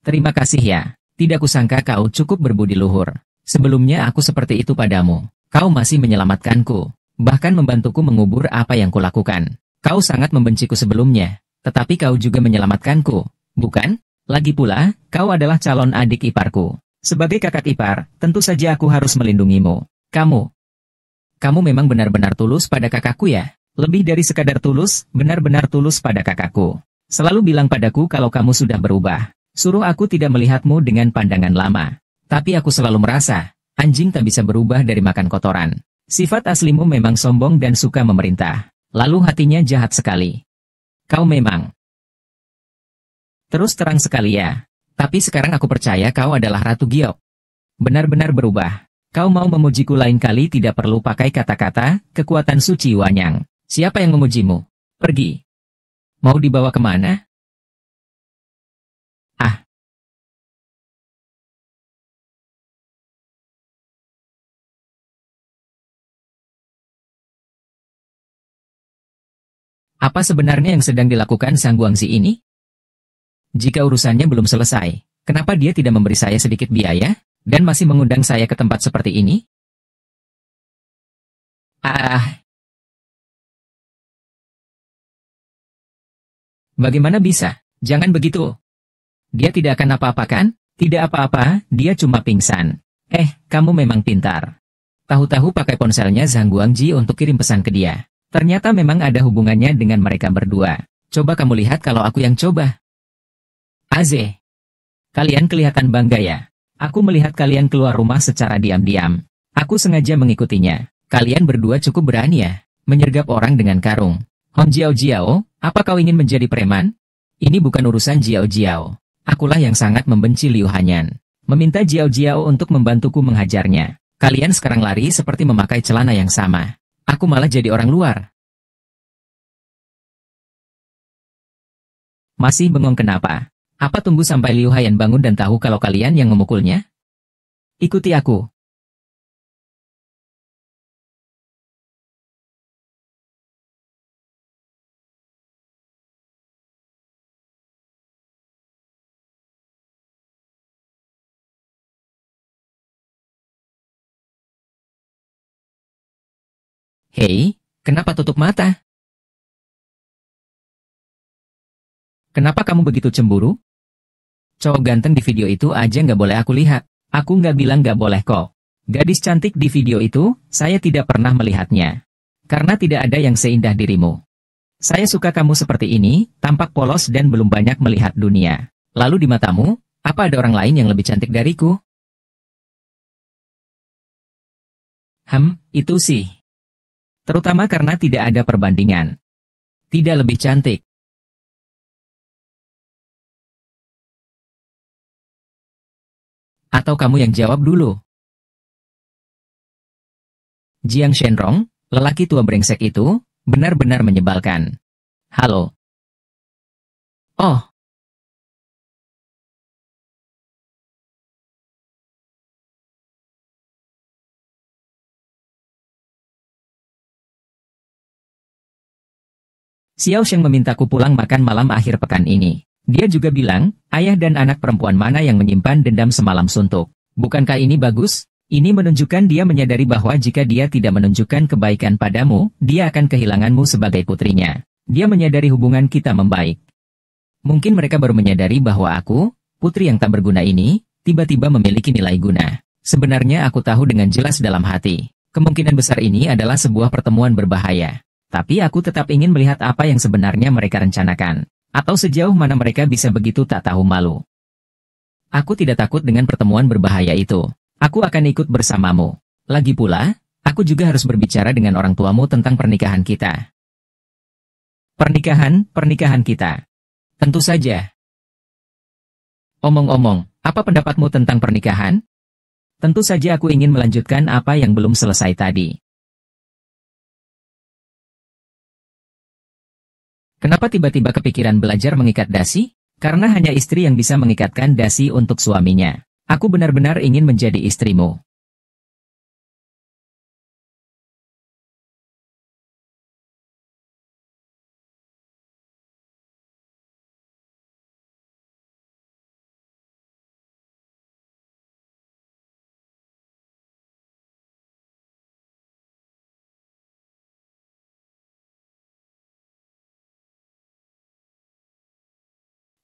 Terima kasih ya. Tidak kusangka kau cukup berbudi luhur. Sebelumnya aku seperti itu padamu. Kau masih menyelamatkanku. Bahkan membantuku mengubur apa yang kulakukan. Kau sangat membenciku sebelumnya. Tetapi kau juga menyelamatkanku. Bukan? Lagi pula, kau adalah calon adik iparku. Sebagai kakak ipar, tentu saja aku harus melindungimu. Kamu memang benar-benar tulus pada kakakku ya? Lebih dari sekadar tulus, benar-benar tulus pada kakakku. Selalu bilang padaku kalau kamu sudah berubah. Suruh aku tidak melihatmu dengan pandangan lama. Tapi aku selalu merasa, anjing tak bisa berubah dari makan kotoran. Sifat aslimu memang sombong dan suka memerintah. Lalu hatinya jahat sekali. Kau memang terus terang sekali ya. Tapi sekarang aku percaya kau adalah Ratu Giok. Benar-benar berubah. Kau mau memujiku lain kali tidak perlu pakai kata-kata, kekuatan suci Wanyang. Siapa yang memujimu? Pergi. Mau dibawa kemana? Ah. Apa sebenarnya yang sedang dilakukan Sang Guangxi ini? Jika urusannya belum selesai, kenapa dia tidak memberi saya sedikit biaya, dan masih mengundang saya ke tempat seperti ini? Bagaimana bisa? Jangan begitu. Dia tidak akan apa-apa kan? Tidak apa-apa, dia cuma pingsan. Kamu memang pintar. Tahu-tahu pakai ponselnya Zhang Guangji untuk kirim pesan ke dia. Ternyata memang ada hubungannya dengan mereka berdua. Coba kamu lihat kalau aku yang coba. Aze, kalian kelihatan bangga ya. Aku melihat kalian keluar rumah secara diam-diam. Aku sengaja mengikutinya. Kalian berdua cukup berani ya, menyergap orang dengan karung. Hon Jiao Jiao, apa kau ingin menjadi preman? Ini bukan urusan Jiao Jiao. Akulah yang sangat membenci Liu Hanyan. Meminta Jiao Jiao untuk membantuku menghajarnya. Kalian sekarang lari seperti memakai celana yang sama. Aku malah jadi orang luar. Masih bengong kenapa? Apa tunggu sampai Liu Hanyan bangun dan tahu kalau kalian yang memukulnya? Ikuti aku. Hei, kenapa tutup mata? Kenapa kamu begitu cemburu? Cowok ganteng di video itu aja nggak boleh aku lihat. Aku nggak bilang nggak boleh kok. Gadis cantik di video itu, saya tidak pernah melihatnya. Karena tidak ada yang seindah dirimu. Saya suka kamu seperti ini, tampak polos dan belum banyak melihat dunia. Lalu di matamu, apa ada orang lain yang lebih cantik dariku? Itu sih. Terutama karena tidak ada perbandingan. Tidak lebih cantik. Atau kamu yang jawab dulu? Jiang Shenrong, lelaki tua brengsek itu, benar-benar menyebalkan. Halo. Oh. Xiao Sheng memintaku pulang makan malam akhir pekan ini. Dia juga bilang, ayah dan anak perempuan mana yang menyimpan dendam semalam suntuk. Bukankah ini bagus? Ini menunjukkan dia menyadari bahwa jika dia tidak menunjukkan kebaikan padamu, dia akan kehilanganmu sebagai putrinya. Dia menyadari hubungan kita membaik. Mungkin mereka baru menyadari bahwa aku, putri yang tak berguna ini, tiba-tiba memiliki nilai guna. Sebenarnya aku tahu dengan jelas dalam hati, kemungkinan besar ini adalah sebuah pertemuan berbahaya. Tapi aku tetap ingin melihat apa yang sebenarnya mereka rencanakan. Atau sejauh mana mereka bisa begitu tak tahu malu. Aku tidak takut dengan pertemuan berbahaya itu. Aku akan ikut bersamamu. Lagi pula, aku juga harus berbicara dengan orang tuamu tentang pernikahan kita. Pernikahan kita. Tentu saja. Omong-omong, apa pendapatmu tentang pernikahan? Tentu saja aku ingin melanjutkan apa yang belum selesai tadi. Kenapa tiba-tiba kepikiran belajar mengikat dasi? Karena hanya istri yang bisa mengikatkan dasi untuk suaminya. Aku benar-benar ingin menjadi istrimu.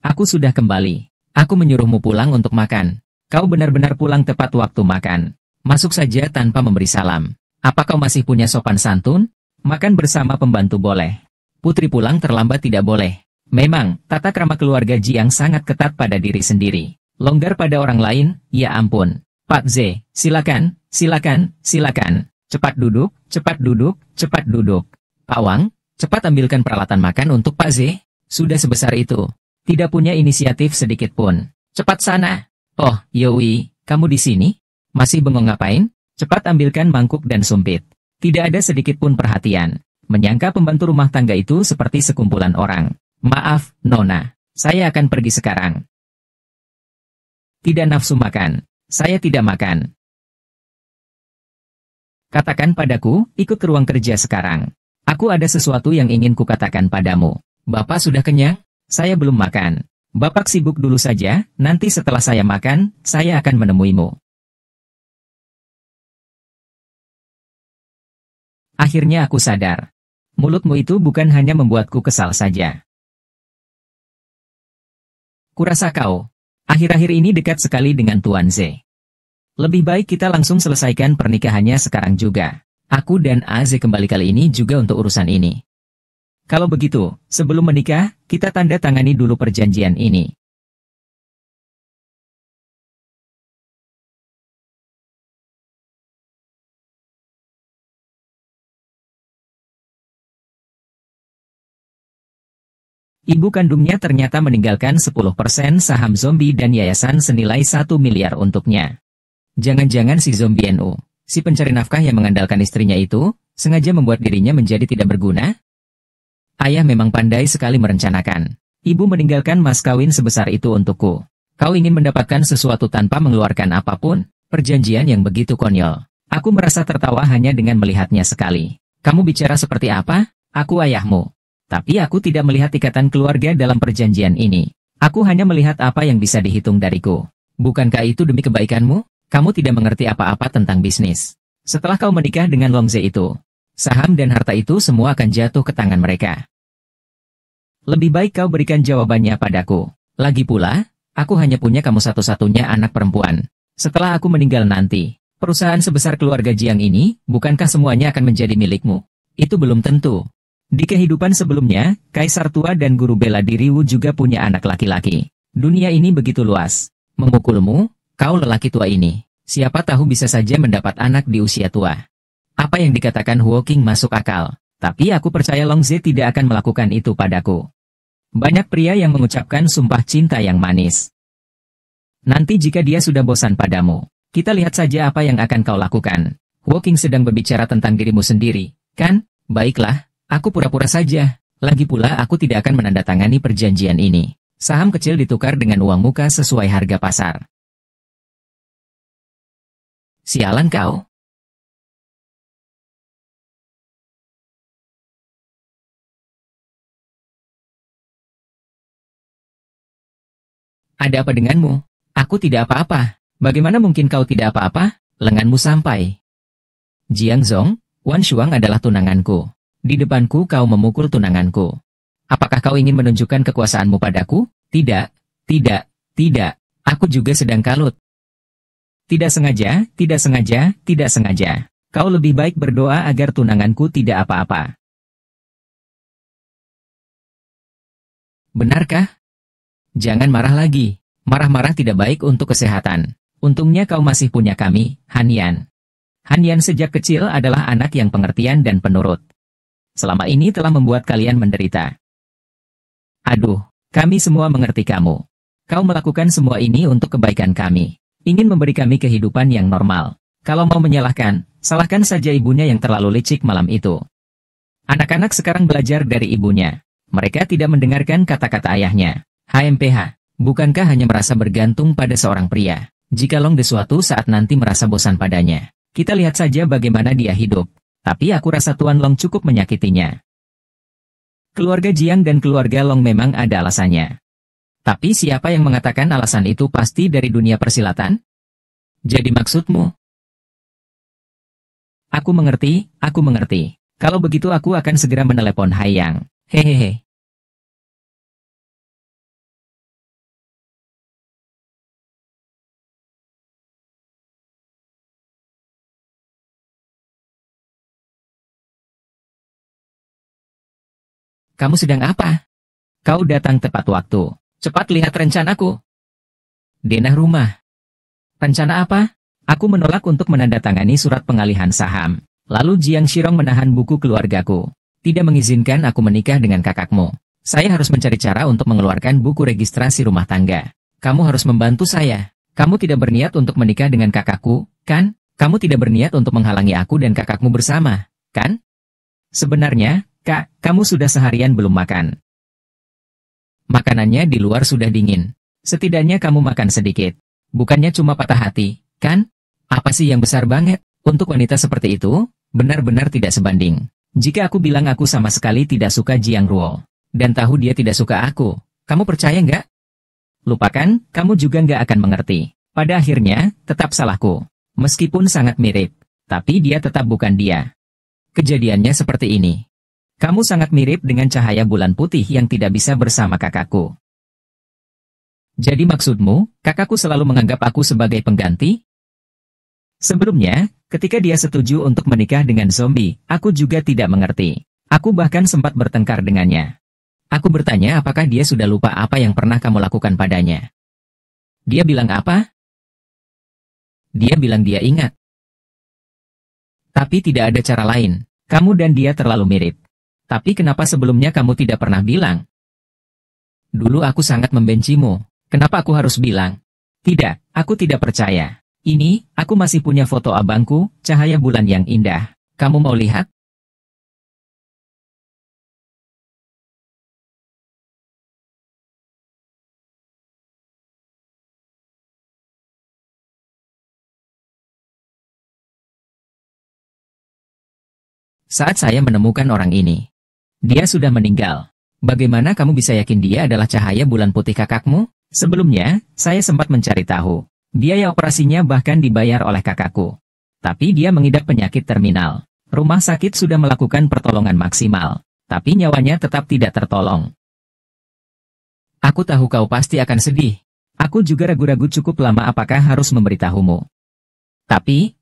Aku sudah kembali. Aku menyuruhmu pulang untuk makan. Kau benar-benar pulang tepat waktu makan. Masuk saja tanpa memberi salam. Apa kau masih punya sopan santun? Makan bersama pembantu boleh. Putri pulang terlambat tidak boleh. Memang, tata krama keluarga Jiang sangat ketat pada diri sendiri. Longgar pada orang lain, ya ampun. Pak Z, silakan, silakan, silakan. Cepat duduk, cepat duduk, cepat duduk. Pak Wang, cepat ambilkan peralatan makan untuk Pak Z. Sudah sebesar itu. Tidak punya inisiatif sedikit pun. Cepat sana. Oh, Yoi, kamu di sini? Masih bengong ngapain? Cepat ambilkan mangkuk dan sumpit. Tidak ada sedikit pun perhatian. Menyangka pembantu rumah tangga itu seperti sekumpulan orang. Maaf, Nona. Saya akan pergi sekarang. Tidak nafsu makan. Saya tidak makan. Katakan padaku, ikut ke ruang kerja sekarang. Aku ada sesuatu yang ingin kukatakan padamu. Bapak sudah kenyang? Saya belum makan. Bapak sibuk dulu saja, nanti setelah saya makan, saya akan menemuimu. Akhirnya aku sadar. Mulutmu itu bukan hanya membuatku kesal saja. Kurasa kau, akhir-akhir ini dekat sekali dengan Tuan Z. Lebih baik kita langsung selesaikan pernikahannya sekarang juga. Aku dan Az kembali kali ini juga untuk urusan ini. Kalau begitu, sebelum menikah, kita tanda tangani dulu perjanjian ini. Ibu kandungnya ternyata meninggalkan 10% saham zombie dan yayasan senilai 1 miliar untuknya. Jangan-jangan si zombie NU, si pencari nafkah yang mengandalkan istrinya itu, sengaja membuat dirinya menjadi tidak berguna? Ayah memang pandai sekali merencanakan. Ibu meninggalkan mas kawin sebesar itu untukku. Kau ingin mendapatkan sesuatu tanpa mengeluarkan apapun? Perjanjian yang begitu konyol. Aku merasa tertawa hanya dengan melihatnya sekali. Kamu bicara seperti apa? Aku ayahmu. Tapi aku tidak melihat ikatan keluarga dalam perjanjian ini. Aku hanya melihat apa yang bisa dihitung dariku. Bukankah itu demi kebaikanmu? Kamu tidak mengerti apa-apa tentang bisnis. Setelah kau menikah dengan Longze itu, saham dan harta itu semua akan jatuh ke tangan mereka. Lebih baik kau berikan jawabannya padaku. Lagi pula, aku hanya punya kamu satu-satunya anak perempuan. Setelah aku meninggal nanti, perusahaan sebesar keluarga Jiang ini, bukankah semuanya akan menjadi milikmu? Itu belum tentu. Di kehidupan sebelumnya, Kaisar Tua dan Guru Bela Diri Wu juga punya anak laki-laki. Dunia ini begitu luas. Memukulmu, kau lelaki tua ini. Siapa tahu bisa saja mendapat anak di usia tua. Apa yang dikatakan Huo Qing masuk akal. Tapi aku percaya Longze tidak akan melakukan itu padaku. Banyak pria yang mengucapkan sumpah cinta yang manis. Nanti jika dia sudah bosan padamu, kita lihat saja apa yang akan kau lakukan. Huo Qing sedang berbicara tentang dirimu sendiri, kan? Baiklah. Aku pura-pura saja. Lagi pula aku tidak akan menandatangani perjanjian ini. Saham kecil ditukar dengan uang muka sesuai harga pasar. Sialan kau. Ada apa denganmu? Aku tidak apa-apa. Bagaimana mungkin kau tidak apa-apa? Lenganmu sampai. Jiang Zong, Wan Shuang adalah tunanganku. Di depanku kau memukul tunanganku. Apakah kau ingin menunjukkan kekuasaanmu padaku? Tidak, tidak, tidak. Aku juga sedang kalut. Tidak sengaja, tidak sengaja, tidak sengaja. Kau lebih baik berdoa agar tunanganku tidak apa-apa. Benarkah? Jangan marah lagi. Marah-marah tidak baik untuk kesehatan. Untungnya kau masih punya kami, Han Yan. Han Yan sejak kecil adalah anak yang pengertian dan penurut. Selama ini telah membuat kalian menderita. Aduh, kami semua mengerti kamu. Kau melakukan semua ini untuk kebaikan kami. Ingin memberi kami kehidupan yang normal. Kalau mau menyalahkan, salahkan saja ibunya yang terlalu licik malam itu. Anak-anak sekarang belajar dari ibunya. Mereka tidak mendengarkan kata-kata ayahnya. HMPH, bukankah hanya merasa bergantung pada seorang pria? Jika Long de suatu saat nanti merasa bosan padanya, kita lihat saja bagaimana dia hidup. Tapi aku rasa Tuan Long cukup menyakitinya. Keluarga Jiang dan keluarga Long memang ada alasannya. Tapi siapa yang mengatakan alasan itu pasti dari dunia persilatan? Jadi maksudmu? Aku mengerti, aku mengerti. Kalau begitu aku akan segera menelepon Hai Yang. Hehehe. Kamu sedang apa? Kau datang tepat waktu. Cepat lihat rencanaku. Denah rumah. Rencana apa? Aku menolak untuk menandatangani surat pengalihan saham. Lalu Jiang Shirong menahan buku keluargaku. Tidak mengizinkan aku menikah dengan kakakmu. Saya harus mencari cara untuk mengeluarkan buku registrasi rumah tangga. Kamu harus membantu saya. Kamu tidak berniat untuk menikah dengan kakakku, kan? Kamu tidak berniat untuk menghalangi aku dan kakakmu bersama, kan? Sebenarnya, Kak, kamu sudah seharian belum makan. Makanannya di luar sudah dingin. Setidaknya kamu makan sedikit. Bukannya cuma patah hati, kan? Apa sih yang besar banget? Untuk wanita seperti itu, benar-benar tidak sebanding. Jika aku bilang aku sama sekali tidak suka Jiang Ruo, dan tahu dia tidak suka aku, kamu percaya nggak? Lupakan, kamu juga nggak akan mengerti. Pada akhirnya, tetap salahku. Meskipun sangat mirip, tapi dia tetap bukan dia. Kejadiannya seperti ini. Kamu sangat mirip dengan cahaya bulan putih yang tidak bisa bersama kakakku. Jadi maksudmu, kakakku selalu menganggap aku sebagai pengganti? Sebelumnya, ketika dia setuju untuk menikah dengan zombie, aku juga tidak mengerti. Aku bahkan sempat bertengkar dengannya. Aku bertanya apakah dia sudah lupa apa yang pernah kamu lakukan padanya. Dia bilang apa? Dia bilang dia ingat. Tapi tidak ada cara lain. Kamu dan dia terlalu mirip. Tapi kenapa sebelumnya kamu tidak pernah bilang? Dulu aku sangat membencimu. Kenapa aku harus bilang? Tidak, aku tidak percaya. Ini, aku masih punya foto abangku, cahaya bulan yang indah. Kamu mau lihat? Saat saya menemukan orang ini, dia sudah meninggal. Bagaimana kamu bisa yakin dia adalah cahaya bulan putih kakakmu? Sebelumnya, saya sempat mencari tahu. Biaya operasinya bahkan dibayar oleh kakakku. Tapi dia mengidap penyakit terminal. Rumah sakit sudah melakukan pertolongan maksimal. Tapi nyawanya tetap tidak tertolong. Aku tahu kau pasti akan sedih. Aku juga ragu-ragu cukup lama apakah harus memberitahumu. Tapi,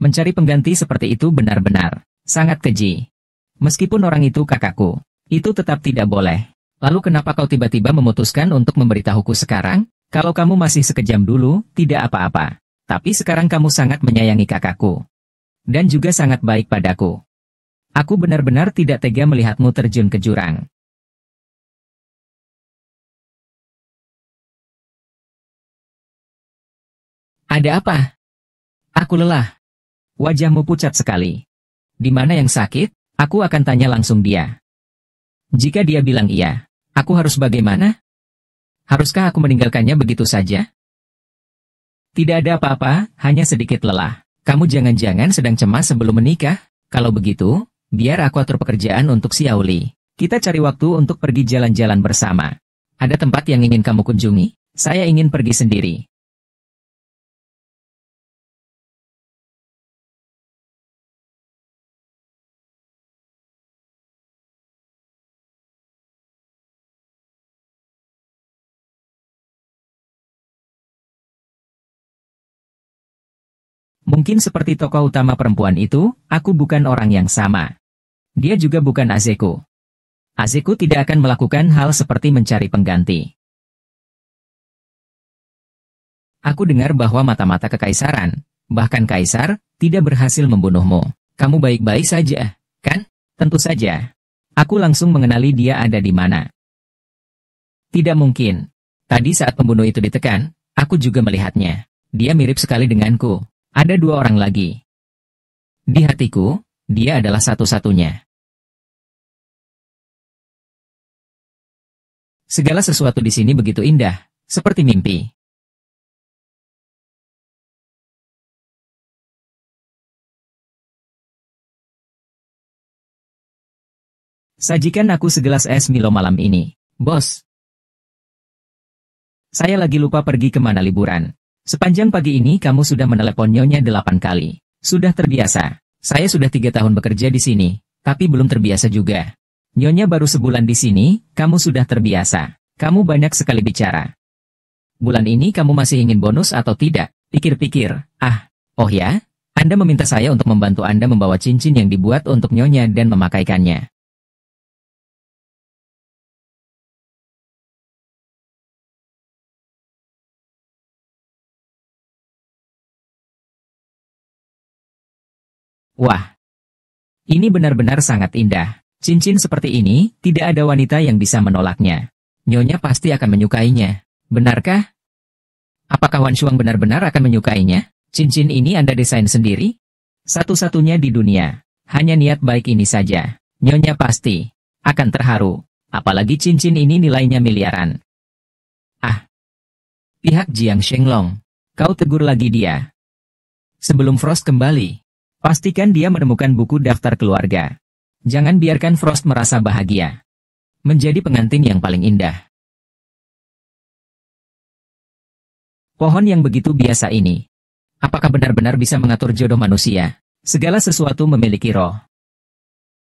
mencari pengganti seperti itu benar-benar sangat keji. Meskipun orang itu kakakku, itu tetap tidak boleh. Lalu kenapa kau tiba-tiba memutuskan untuk memberitahuku sekarang? Kalau kamu masih sekejam dulu, tidak apa-apa. Tapi sekarang kamu sangat menyayangi kakakku. Dan juga sangat baik padaku. Aku benar-benar tidak tega melihatmu terjun ke jurang. Ada apa? Aku lelah. Wajahmu pucat sekali. Di mana yang sakit? Aku akan tanya langsung dia. Jika dia bilang iya, aku harus bagaimana? Haruskah aku meninggalkannya begitu saja? Tidak ada apa-apa, hanya sedikit lelah. Kamu jangan-jangan sedang cemas sebelum menikah? Kalau begitu, biar aku atur pekerjaan untuk Xiaoli. Kita cari waktu untuk pergi jalan-jalan bersama. Ada tempat yang ingin kamu kunjungi? Saya ingin pergi sendiri. Mungkin seperti tokoh utama perempuan itu, aku bukan orang yang sama. Dia juga bukan Azeko. Azeko tidak akan melakukan hal seperti mencari pengganti. Aku dengar bahwa mata-mata kekaisaran, bahkan kaisar, tidak berhasil membunuhmu. Kamu baik-baik saja, kan? Tentu saja. Aku langsung mengenali dia ada di mana. Tidak mungkin. Tadi saat pembunuh itu ditekan, aku juga melihatnya. Dia mirip sekali denganku. Ada 2 orang lagi. Di hatiku, dia adalah satu-satunya. Segala sesuatu di sini begitu indah, seperti mimpi. Sajikan aku segelas es Milo malam ini, bos. Saya lagi lupa pergi kemana liburan. Sepanjang pagi ini kamu sudah menelepon Nyonya 8 kali. Sudah terbiasa. Saya sudah 3 tahun bekerja di sini, tapi belum terbiasa juga. Nyonya baru sebulan di sini, kamu sudah terbiasa. Kamu banyak sekali bicara. Bulan ini kamu masih ingin bonus atau tidak? Pikir-pikir, oh ya? Anda meminta saya untuk membantu Anda membawa cincin yang dibuat untuk Nyonya dan memakaikannya. Wah, ini benar-benar sangat indah. Cincin seperti ini, tidak ada wanita yang bisa menolaknya. Nyonya pasti akan menyukainya. Benarkah? Apakah Wan Shuang benar-benar akan menyukainya? Cincin ini Anda desain sendiri? Satu-satunya di dunia. Hanya niat baik ini saja. Nyonya pasti akan terharu. Apalagi cincin ini nilainya miliaran. Pihak Jiang Shenglong. Kau tegur lagi dia. Sebelum Frost kembali, pastikan dia menemukan buku daftar keluarga. Jangan biarkan Frost merasa bahagia. Menjadi pengantin yang paling indah. Pohon yang begitu biasa ini. Apakah benar-benar bisa mengatur jodoh manusia? Segala sesuatu memiliki roh.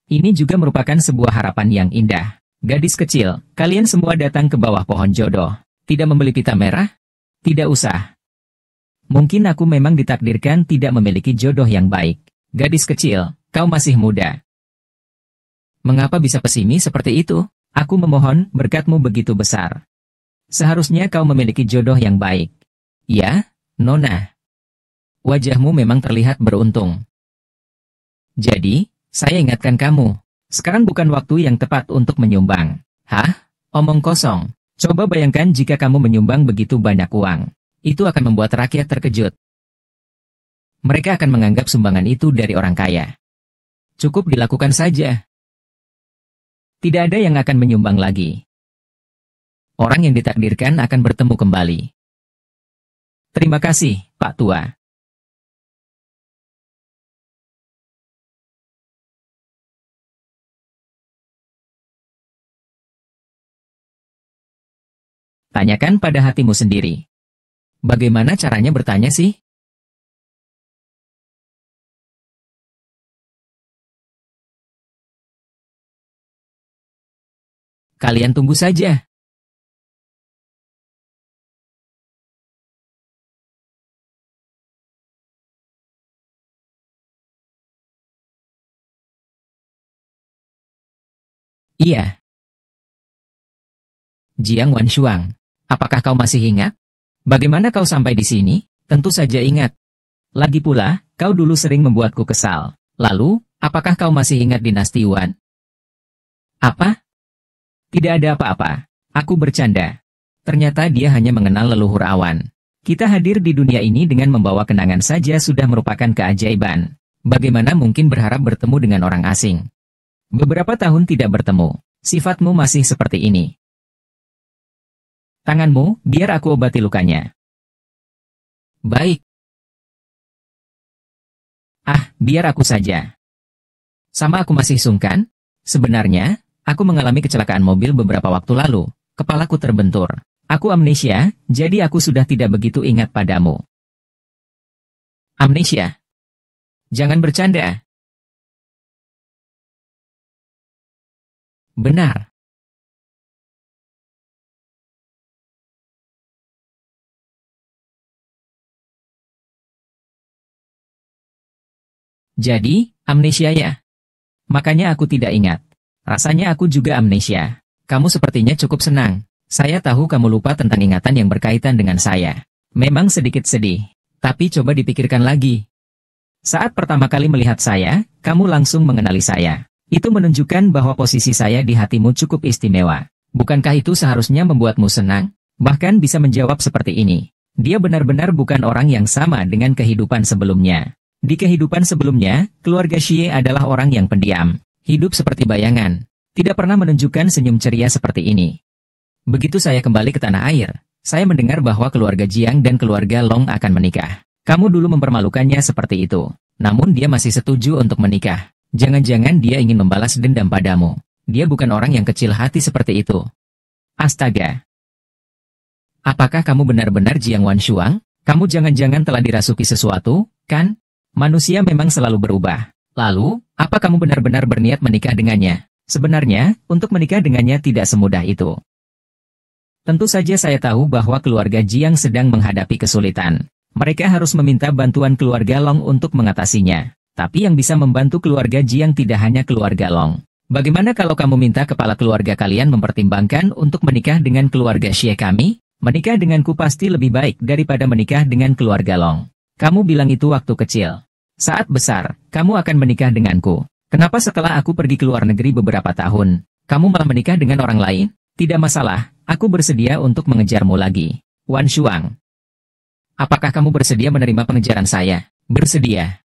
Ini juga merupakan sebuah harapan yang indah. Gadis kecil, kalian semua datang ke bawah pohon jodoh. Tidak membeli pita merah? Tidak usah. Mungkin aku memang ditakdirkan tidak memiliki jodoh yang baik. Gadis kecil, kau masih muda. Mengapa bisa pesimis seperti itu? Aku memohon, berkatmu begitu besar. Seharusnya kau memiliki jodoh yang baik. Ya, Nona. Wajahmu memang terlihat beruntung. Jadi, saya ingatkan kamu. Sekarang bukan waktu yang tepat untuk menyumbang. Hah? Omong kosong. Coba bayangkan jika kamu menyumbang begitu banyak uang. Itu akan membuat rakyat terkejut. Mereka akan menganggap sumbangan itu dari orang kaya. Cukup dilakukan saja. Tidak ada yang akan menyumbang lagi. Orang yang ditakdirkan akan bertemu kembali. Terima kasih, Pak Tua. Tanyakan pada hatimu sendiri. Bagaimana caranya bertanya sih? Kalian tunggu saja. Iya. Jiang Wanshuang, apakah kau masih ingat? Bagaimana kau sampai di sini? Tentu saja ingat. Lagi pula, kau dulu sering membuatku kesal. Lalu, apakah kau masih ingat dinasti Wan? Apa? Tidak ada apa-apa. Aku bercanda. Ternyata dia hanya mengenal leluhur awan. Kita hadir di dunia ini dengan membawa kenangan saja sudah merupakan keajaiban. Bagaimana mungkin berharap bertemu dengan orang asing? Beberapa tahun tidak bertemu. Sifatmu masih seperti ini. Tanganmu, biar aku obati lukanya. Baik. Biar aku saja. Sama aku masih sungkan? Sebenarnya, aku mengalami kecelakaan mobil beberapa waktu lalu. Kepalaku terbentur. Aku amnesia, jadi aku sudah tidak begitu ingat padamu. Amnesia? Jangan bercanda. Benar. Jadi, amnesia ya? Makanya aku tidak ingat. Rasanya aku juga amnesia. Kamu sepertinya cukup senang. Saya tahu kamu lupa tentang ingatan yang berkaitan dengan saya. Memang sedikit sedih. Tapi coba dipikirkan lagi. Saat pertama kali melihat saya, kamu langsung mengenali saya. Itu menunjukkan bahwa posisi saya di hatimu cukup istimewa. Bukankah itu seharusnya membuatmu senang? Bahkan bisa menjawab seperti ini. Dia benar-benar bukan orang yang sama dengan kehidupan sebelumnya. Di kehidupan sebelumnya, keluarga Xie adalah orang yang pendiam, hidup seperti bayangan, tidak pernah menunjukkan senyum ceria seperti ini. Begitu saya kembali ke tanah air, saya mendengar bahwa keluarga Jiang dan keluarga Long akan menikah. Kamu dulu mempermalukannya seperti itu, namun dia masih setuju untuk menikah. Jangan-jangan dia ingin membalas dendam padamu. Dia bukan orang yang kecil hati seperti itu. Astaga! Apakah kamu benar-benar Jiang Wanshuang? Kamu jangan-jangan telah dirasuki sesuatu, kan? Manusia memang selalu berubah. Lalu, apa kamu benar-benar berniat menikah dengannya? Sebenarnya, untuk menikah dengannya tidak semudah itu. Tentu saja saya tahu bahwa keluarga Jiang sedang menghadapi kesulitan. Mereka harus meminta bantuan keluarga Long untuk mengatasinya. Tapi yang bisa membantu keluarga Jiang tidak hanya keluarga Long. Bagaimana kalau kamu minta kepala keluarga kalian mempertimbangkan untuk menikah dengan keluarga Xie kami? Menikah denganku pasti lebih baik daripada menikah dengan keluarga Long. Kamu bilang itu waktu kecil. Saat besar, kamu akan menikah denganku. Kenapa setelah aku pergi ke luar negeri beberapa tahun, kamu malah menikah dengan orang lain? Tidak masalah, aku bersedia untuk mengejarmu lagi. Wan Shuang. Apakah kamu bersedia menerima pengejaran saya? Bersedia.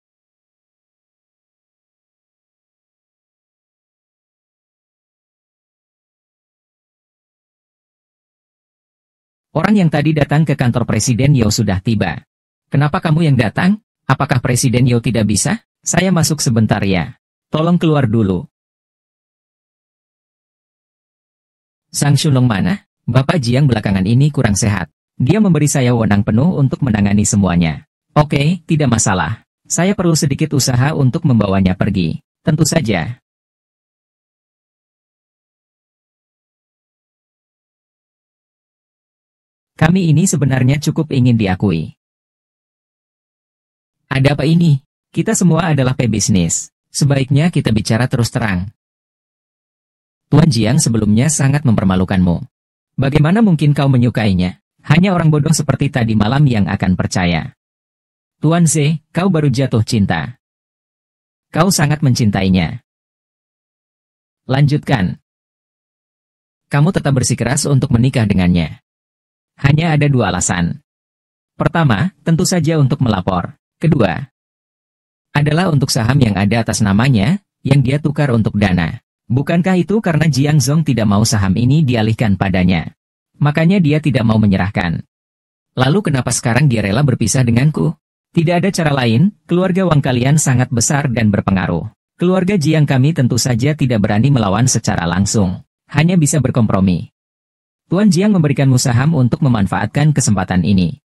Orang yang tadi datang ke kantor Presiden Yao sudah tiba. Kenapa kamu yang datang? Apakah Presiden Yao tidak bisa? Saya masuk sebentar ya. Tolong keluar dulu. Sang Shunlong mana? Bapak Jiang belakangan ini kurang sehat. Dia memberi saya wewenang penuh untuk menangani semuanya. Oke, tidak masalah. Saya perlu sedikit usaha untuk membawanya pergi. Tentu saja. Kami ini sebenarnya cukup ingin diakui. Ada apa ini? Kita semua adalah pebisnis. Sebaiknya kita bicara terus terang. Tuan Jiang sebelumnya sangat mempermalukanmu. Bagaimana mungkin kau menyukainya? Hanya orang bodoh seperti tadi malam yang akan percaya. Tuan Z, kau baru jatuh cinta. Kau sangat mencintainya. Lanjutkan. Kamu tetap bersikeras untuk menikah dengannya. Hanya ada dua alasan. Pertama, tentu saja untuk melapor. Kedua, adalah untuk saham yang ada atas namanya, yang dia tukar untuk dana. Bukankah itu karena Jiang Zong tidak mau saham ini dialihkan padanya? Makanya dia tidak mau menyerahkan. Lalu kenapa sekarang dia rela berpisah denganku? Tidak ada cara lain, keluarga Wang kalian sangat besar dan berpengaruh. Keluarga Jiang kami tentu saja tidak berani melawan secara langsung. Hanya bisa berkompromi. Tuan Jiang memberikanmu saham untuk memanfaatkan kesempatan ini.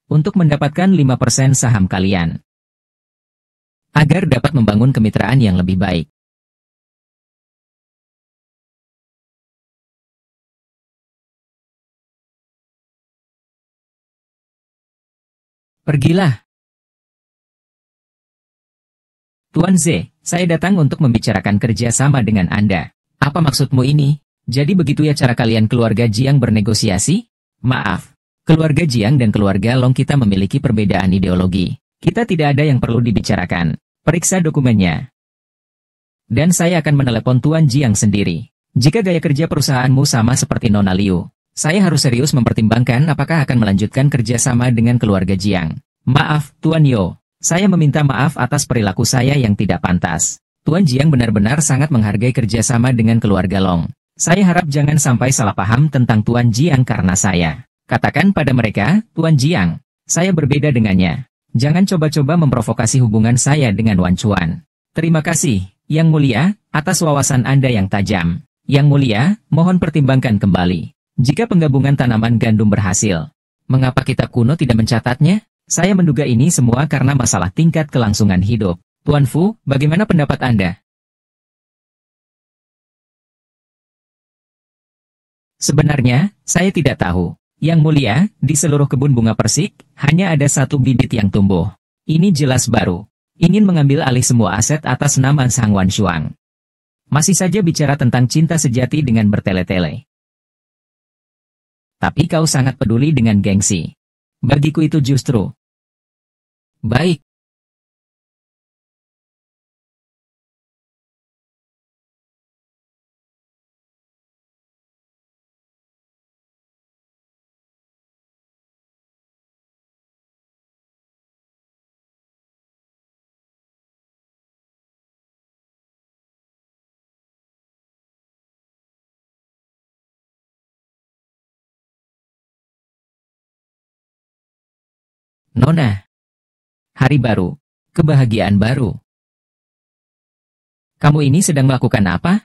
Untuk mendapatkan 5% saham kalian. Agar dapat membangun kemitraan yang lebih baik. Pergilah. Tuan Z, saya datang untuk membicarakan kerja sama dengan Anda. Apa maksudmu ini? Jadi begitu ya cara kalian keluarga Jiang bernegosiasi? Maaf. Keluarga Jiang dan keluarga Long kita memiliki perbedaan ideologi. Kita tidak ada yang perlu dibicarakan. Periksa dokumennya. Dan saya akan menelepon Tuan Jiang sendiri. Jika gaya kerja perusahaanmu sama seperti Nona Liu, saya harus serius mempertimbangkan apakah akan melanjutkan kerjasama dengan keluarga Jiang. Maaf, Tuan Yo. Saya meminta maaf atas perilaku saya yang tidak pantas. Tuan Jiang benar-benar sangat menghargai kerjasama dengan keluarga Long. Saya harap jangan sampai salah paham tentang Tuan Jiang karena saya. Katakan pada mereka, Tuan Jiang, saya berbeda dengannya. Jangan coba-coba memprovokasi hubungan saya dengan Wan Chuan. Terima kasih, Yang Mulia, atas wawasan Anda yang tajam. Yang Mulia, mohon pertimbangkan kembali. Jika penggabungan tanaman gandum berhasil, mengapa kitab kuno tidak mencatatnya? Saya menduga ini semua karena masalah tingkat kelangsungan hidup. Tuan Fu, bagaimana pendapat Anda? Sebenarnya, saya tidak tahu. Yang mulia, di seluruh kebun bunga persik, hanya ada satu bibit yang tumbuh. Ini jelas baru. Ingin mengambil alih semua aset atas nama Sang Wan Shuang. Masih saja bicara tentang cinta sejati dengan bertele-tele. Tapi kau sangat peduli dengan gengsi. Bagiku itu justru baik. Nona. Hari baru. Kebahagiaan baru. Kamu ini sedang melakukan apa?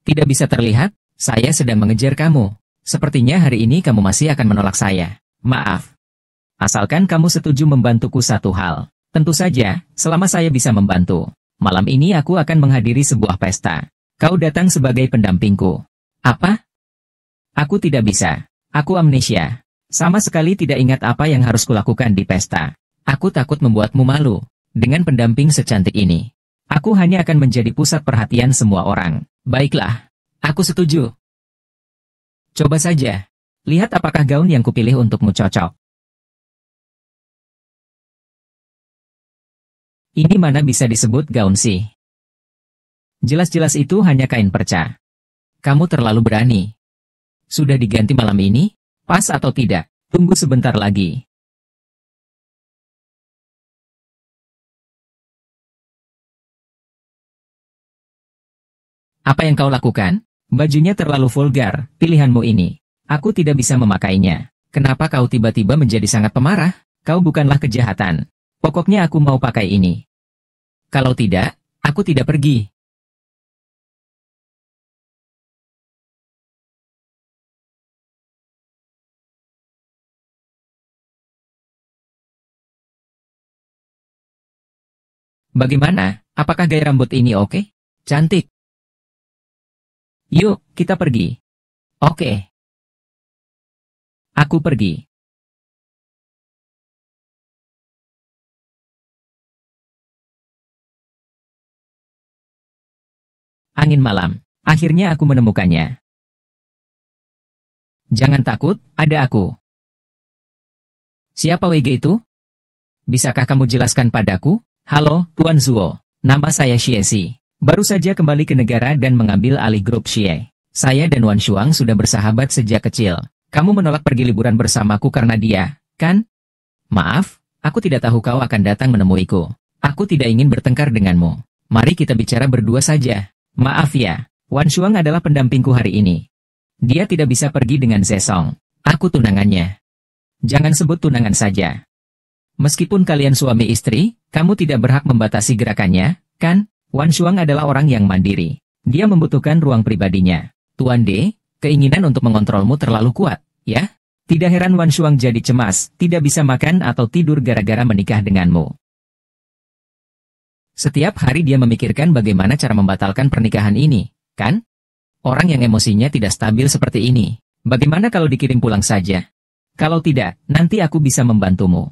Tidak bisa terlihat, saya sedang mengejar kamu. Sepertinya hari ini kamu masih akan menolak saya. Maaf. Asalkan kamu setuju membantuku satu hal. Tentu saja, selama saya bisa membantu. Malam ini aku akan menghadiri sebuah pesta. Kau datang sebagai pendampingku. Apa? Aku tidak bisa. Aku amnesia. Sama sekali tidak ingat apa yang harus kulakukan di pesta. Aku takut membuatmu malu. Dengan pendamping secantik ini, aku hanya akan menjadi pusat perhatian semua orang. Baiklah, aku setuju. Coba saja. Lihat apakah gaun yang kupilih untukmu cocok. Ini mana bisa disebut gaun sih? Jelas-jelas itu hanya kain perca. Kamu terlalu berani. Sudah diganti malam ini? Pas atau tidak? Tunggu sebentar lagi. Apa yang kau lakukan? Bajunya terlalu vulgar, pilihanmu ini. Aku tidak bisa memakainya. Kenapa kau tiba-tiba menjadi sangat pemarah? Kau bukanlah kejahatan. Pokoknya aku mau pakai ini. Kalau tidak, aku tidak pergi. Bagaimana? Apakah gaya rambut ini oke? Cantik. Yuk, kita pergi. Oke. Aku pergi. Angin malam. Akhirnya aku menemukannya. Jangan takut, ada aku. Siapa WG itu? Bisakah kamu jelaskan padaku? Halo, Tuan Zuo. Nama saya Xie Si. Baru saja kembali ke negara dan mengambil alih grup Xie. Saya dan Wan Shuang sudah bersahabat sejak kecil. Kamu menolak pergi liburan bersamaku karena dia, kan? Maaf, aku tidak tahu kau akan datang menemuiku. Aku tidak ingin bertengkar denganmu. Mari kita bicara berdua saja. Maaf ya, Wan Shuang adalah pendampingku hari ini. Dia tidak bisa pergi dengan Zesong. Aku tunangannya. Jangan sebut tunangan saja. Meskipun kalian suami istri, kamu tidak berhak membatasi gerakannya, kan? Wan Shuang adalah orang yang mandiri. Dia membutuhkan ruang pribadinya. Tuan D, keinginan untuk mengontrolmu terlalu kuat, ya? Tidak heran Wan Shuang jadi cemas, tidak bisa makan atau tidur gara-gara menikah denganmu. Setiap hari dia memikirkan bagaimana cara membatalkan pernikahan ini, kan? Orang yang emosinya tidak stabil seperti ini. Bagaimana kalau dikirim pulang saja? Kalau tidak, nanti aku bisa membantumu.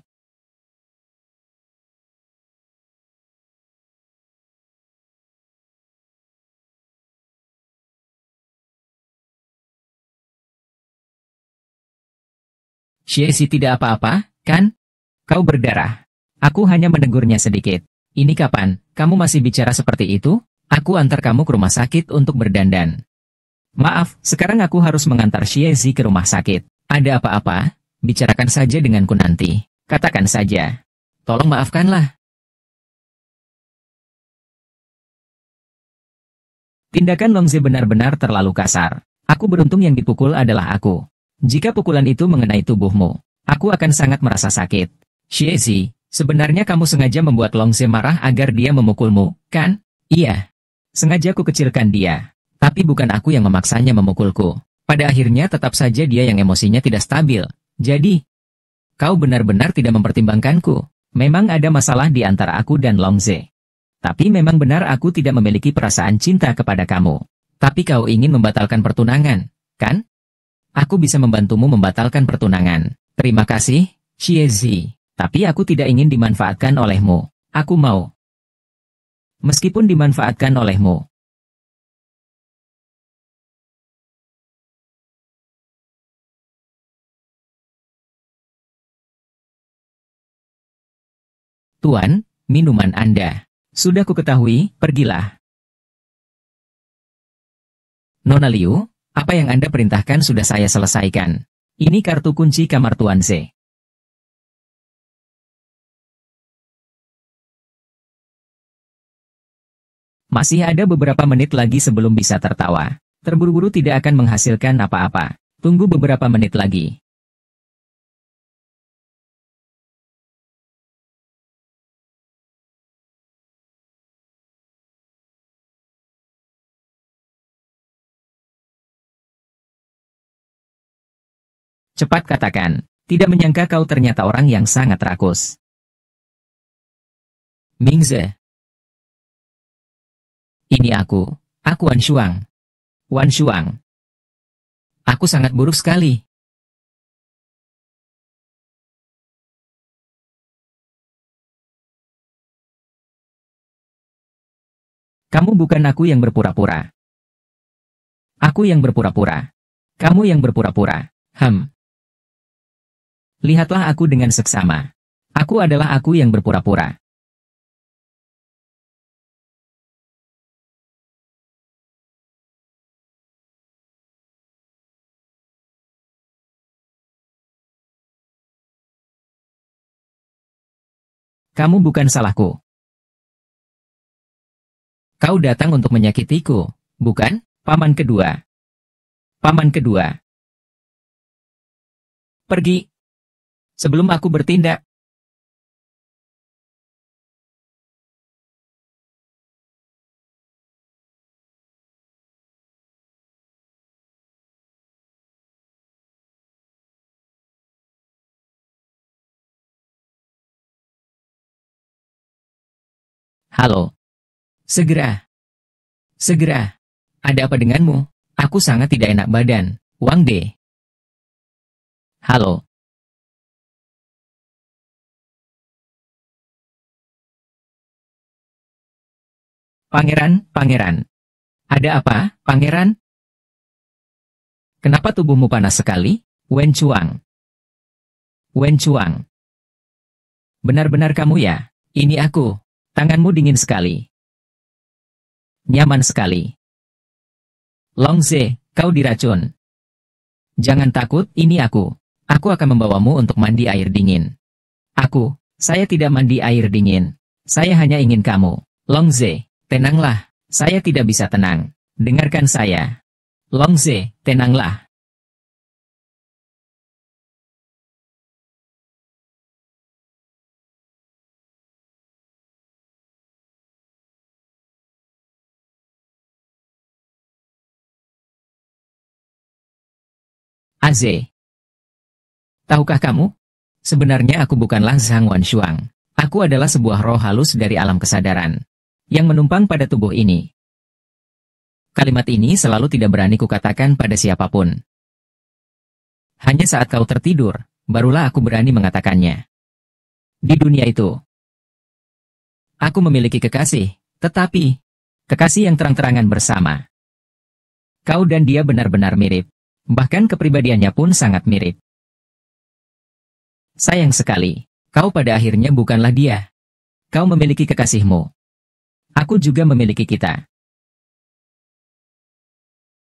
Xie Si tidak apa-apa, kan? Kau berdarah. Aku hanya menegurnya sedikit. Ini kapan? Kamu masih bicara seperti itu? Aku antar kamu ke rumah sakit untuk berdandan. Maaf, sekarang aku harus mengantar Xie Si ke rumah sakit. Ada apa-apa? Bicarakan saja denganku nanti. Katakan saja. Tolong maafkanlah. Tindakan Longze benar-benar terlalu kasar. Aku beruntung yang dipukul adalah aku. Jika pukulan itu mengenai tubuhmu, aku akan sangat merasa sakit. Xie Si, sebenarnya kamu sengaja membuat Longze marah agar dia memukulmu, kan? Iya. Sengaja ku kecilkan dia. Tapi bukan aku yang memaksanya memukulku. Pada akhirnya tetap saja dia yang emosinya tidak stabil. Jadi, kau benar-benar tidak mempertimbangkanku. Memang ada masalah di antara aku dan Longze. Tapi memang benar aku tidak memiliki perasaan cinta kepada kamu. Tapi kau ingin membatalkan pertunangan, kan? Aku bisa membantumu membatalkan pertunangan. Terima kasih, Xiezi. Tapi aku tidak ingin dimanfaatkan olehmu. Aku mau. Meskipun dimanfaatkan olehmu. Tuan, minuman Anda. Sudah kuketahui, pergilah. Nona Liu, apa yang Anda perintahkan sudah saya selesaikan. Ini kartu kunci kamar Tuan Z. Masih ada beberapa menit lagi sebelum bisa tertawa. Terburu-buru tidak akan menghasilkan apa-apa. Tunggu beberapa menit lagi. Cepat katakan, tidak menyangka kau ternyata orang yang sangat rakus. Mingze. Ini aku Wan Shuang. Wan Shuang. Aku sangat buruk sekali. Kamu bukan aku yang berpura-pura. Aku yang berpura-pura. Kamu yang berpura-pura. Lihatlah aku dengan seksama. Aku adalah aku yang berpura-pura. Kamu bukan salahku. Kau datang untuk menyakitiku, bukan? Paman kedua. Paman kedua. Pergi. Sebelum aku bertindak. Halo. Segera. Segera. Ada apa denganmu? Aku sangat tidak enak badan. Wang De. Halo. Pangeran. Ada apa, Pangeran? Kenapa tubuhmu panas sekali? Wen Chuang. Benar-benar kamu ya? Ini aku. Tanganmu dingin sekali. Nyaman sekali. Longze, kau diracun. Jangan takut, ini aku. Aku akan membawamu untuk mandi air dingin. Saya tidak mandi air dingin. Saya hanya ingin kamu. Longze, tenanglah. Saya tidak bisa tenang. Dengarkan saya. Longze, tenanglah. Aze. Tahukah kamu? Sebenarnya aku bukanlah Zhang Wanshuang. Aku adalah sebuah roh halus dari alam kesadaran yang menumpang pada tubuh ini. Kalimat ini selalu tidak berani kukatakan pada siapapun. Hanya saat kau tertidur, barulah aku berani mengatakannya. Di dunia itu, aku memiliki kekasih, tetapi kekasih yang terang-terangan bersama. Kau dan dia benar-benar mirip. Bahkan kepribadiannya pun sangat mirip. Sayang sekali, kau pada akhirnya bukanlah dia. Kau memiliki kekasihmu. Aku juga memiliki kita.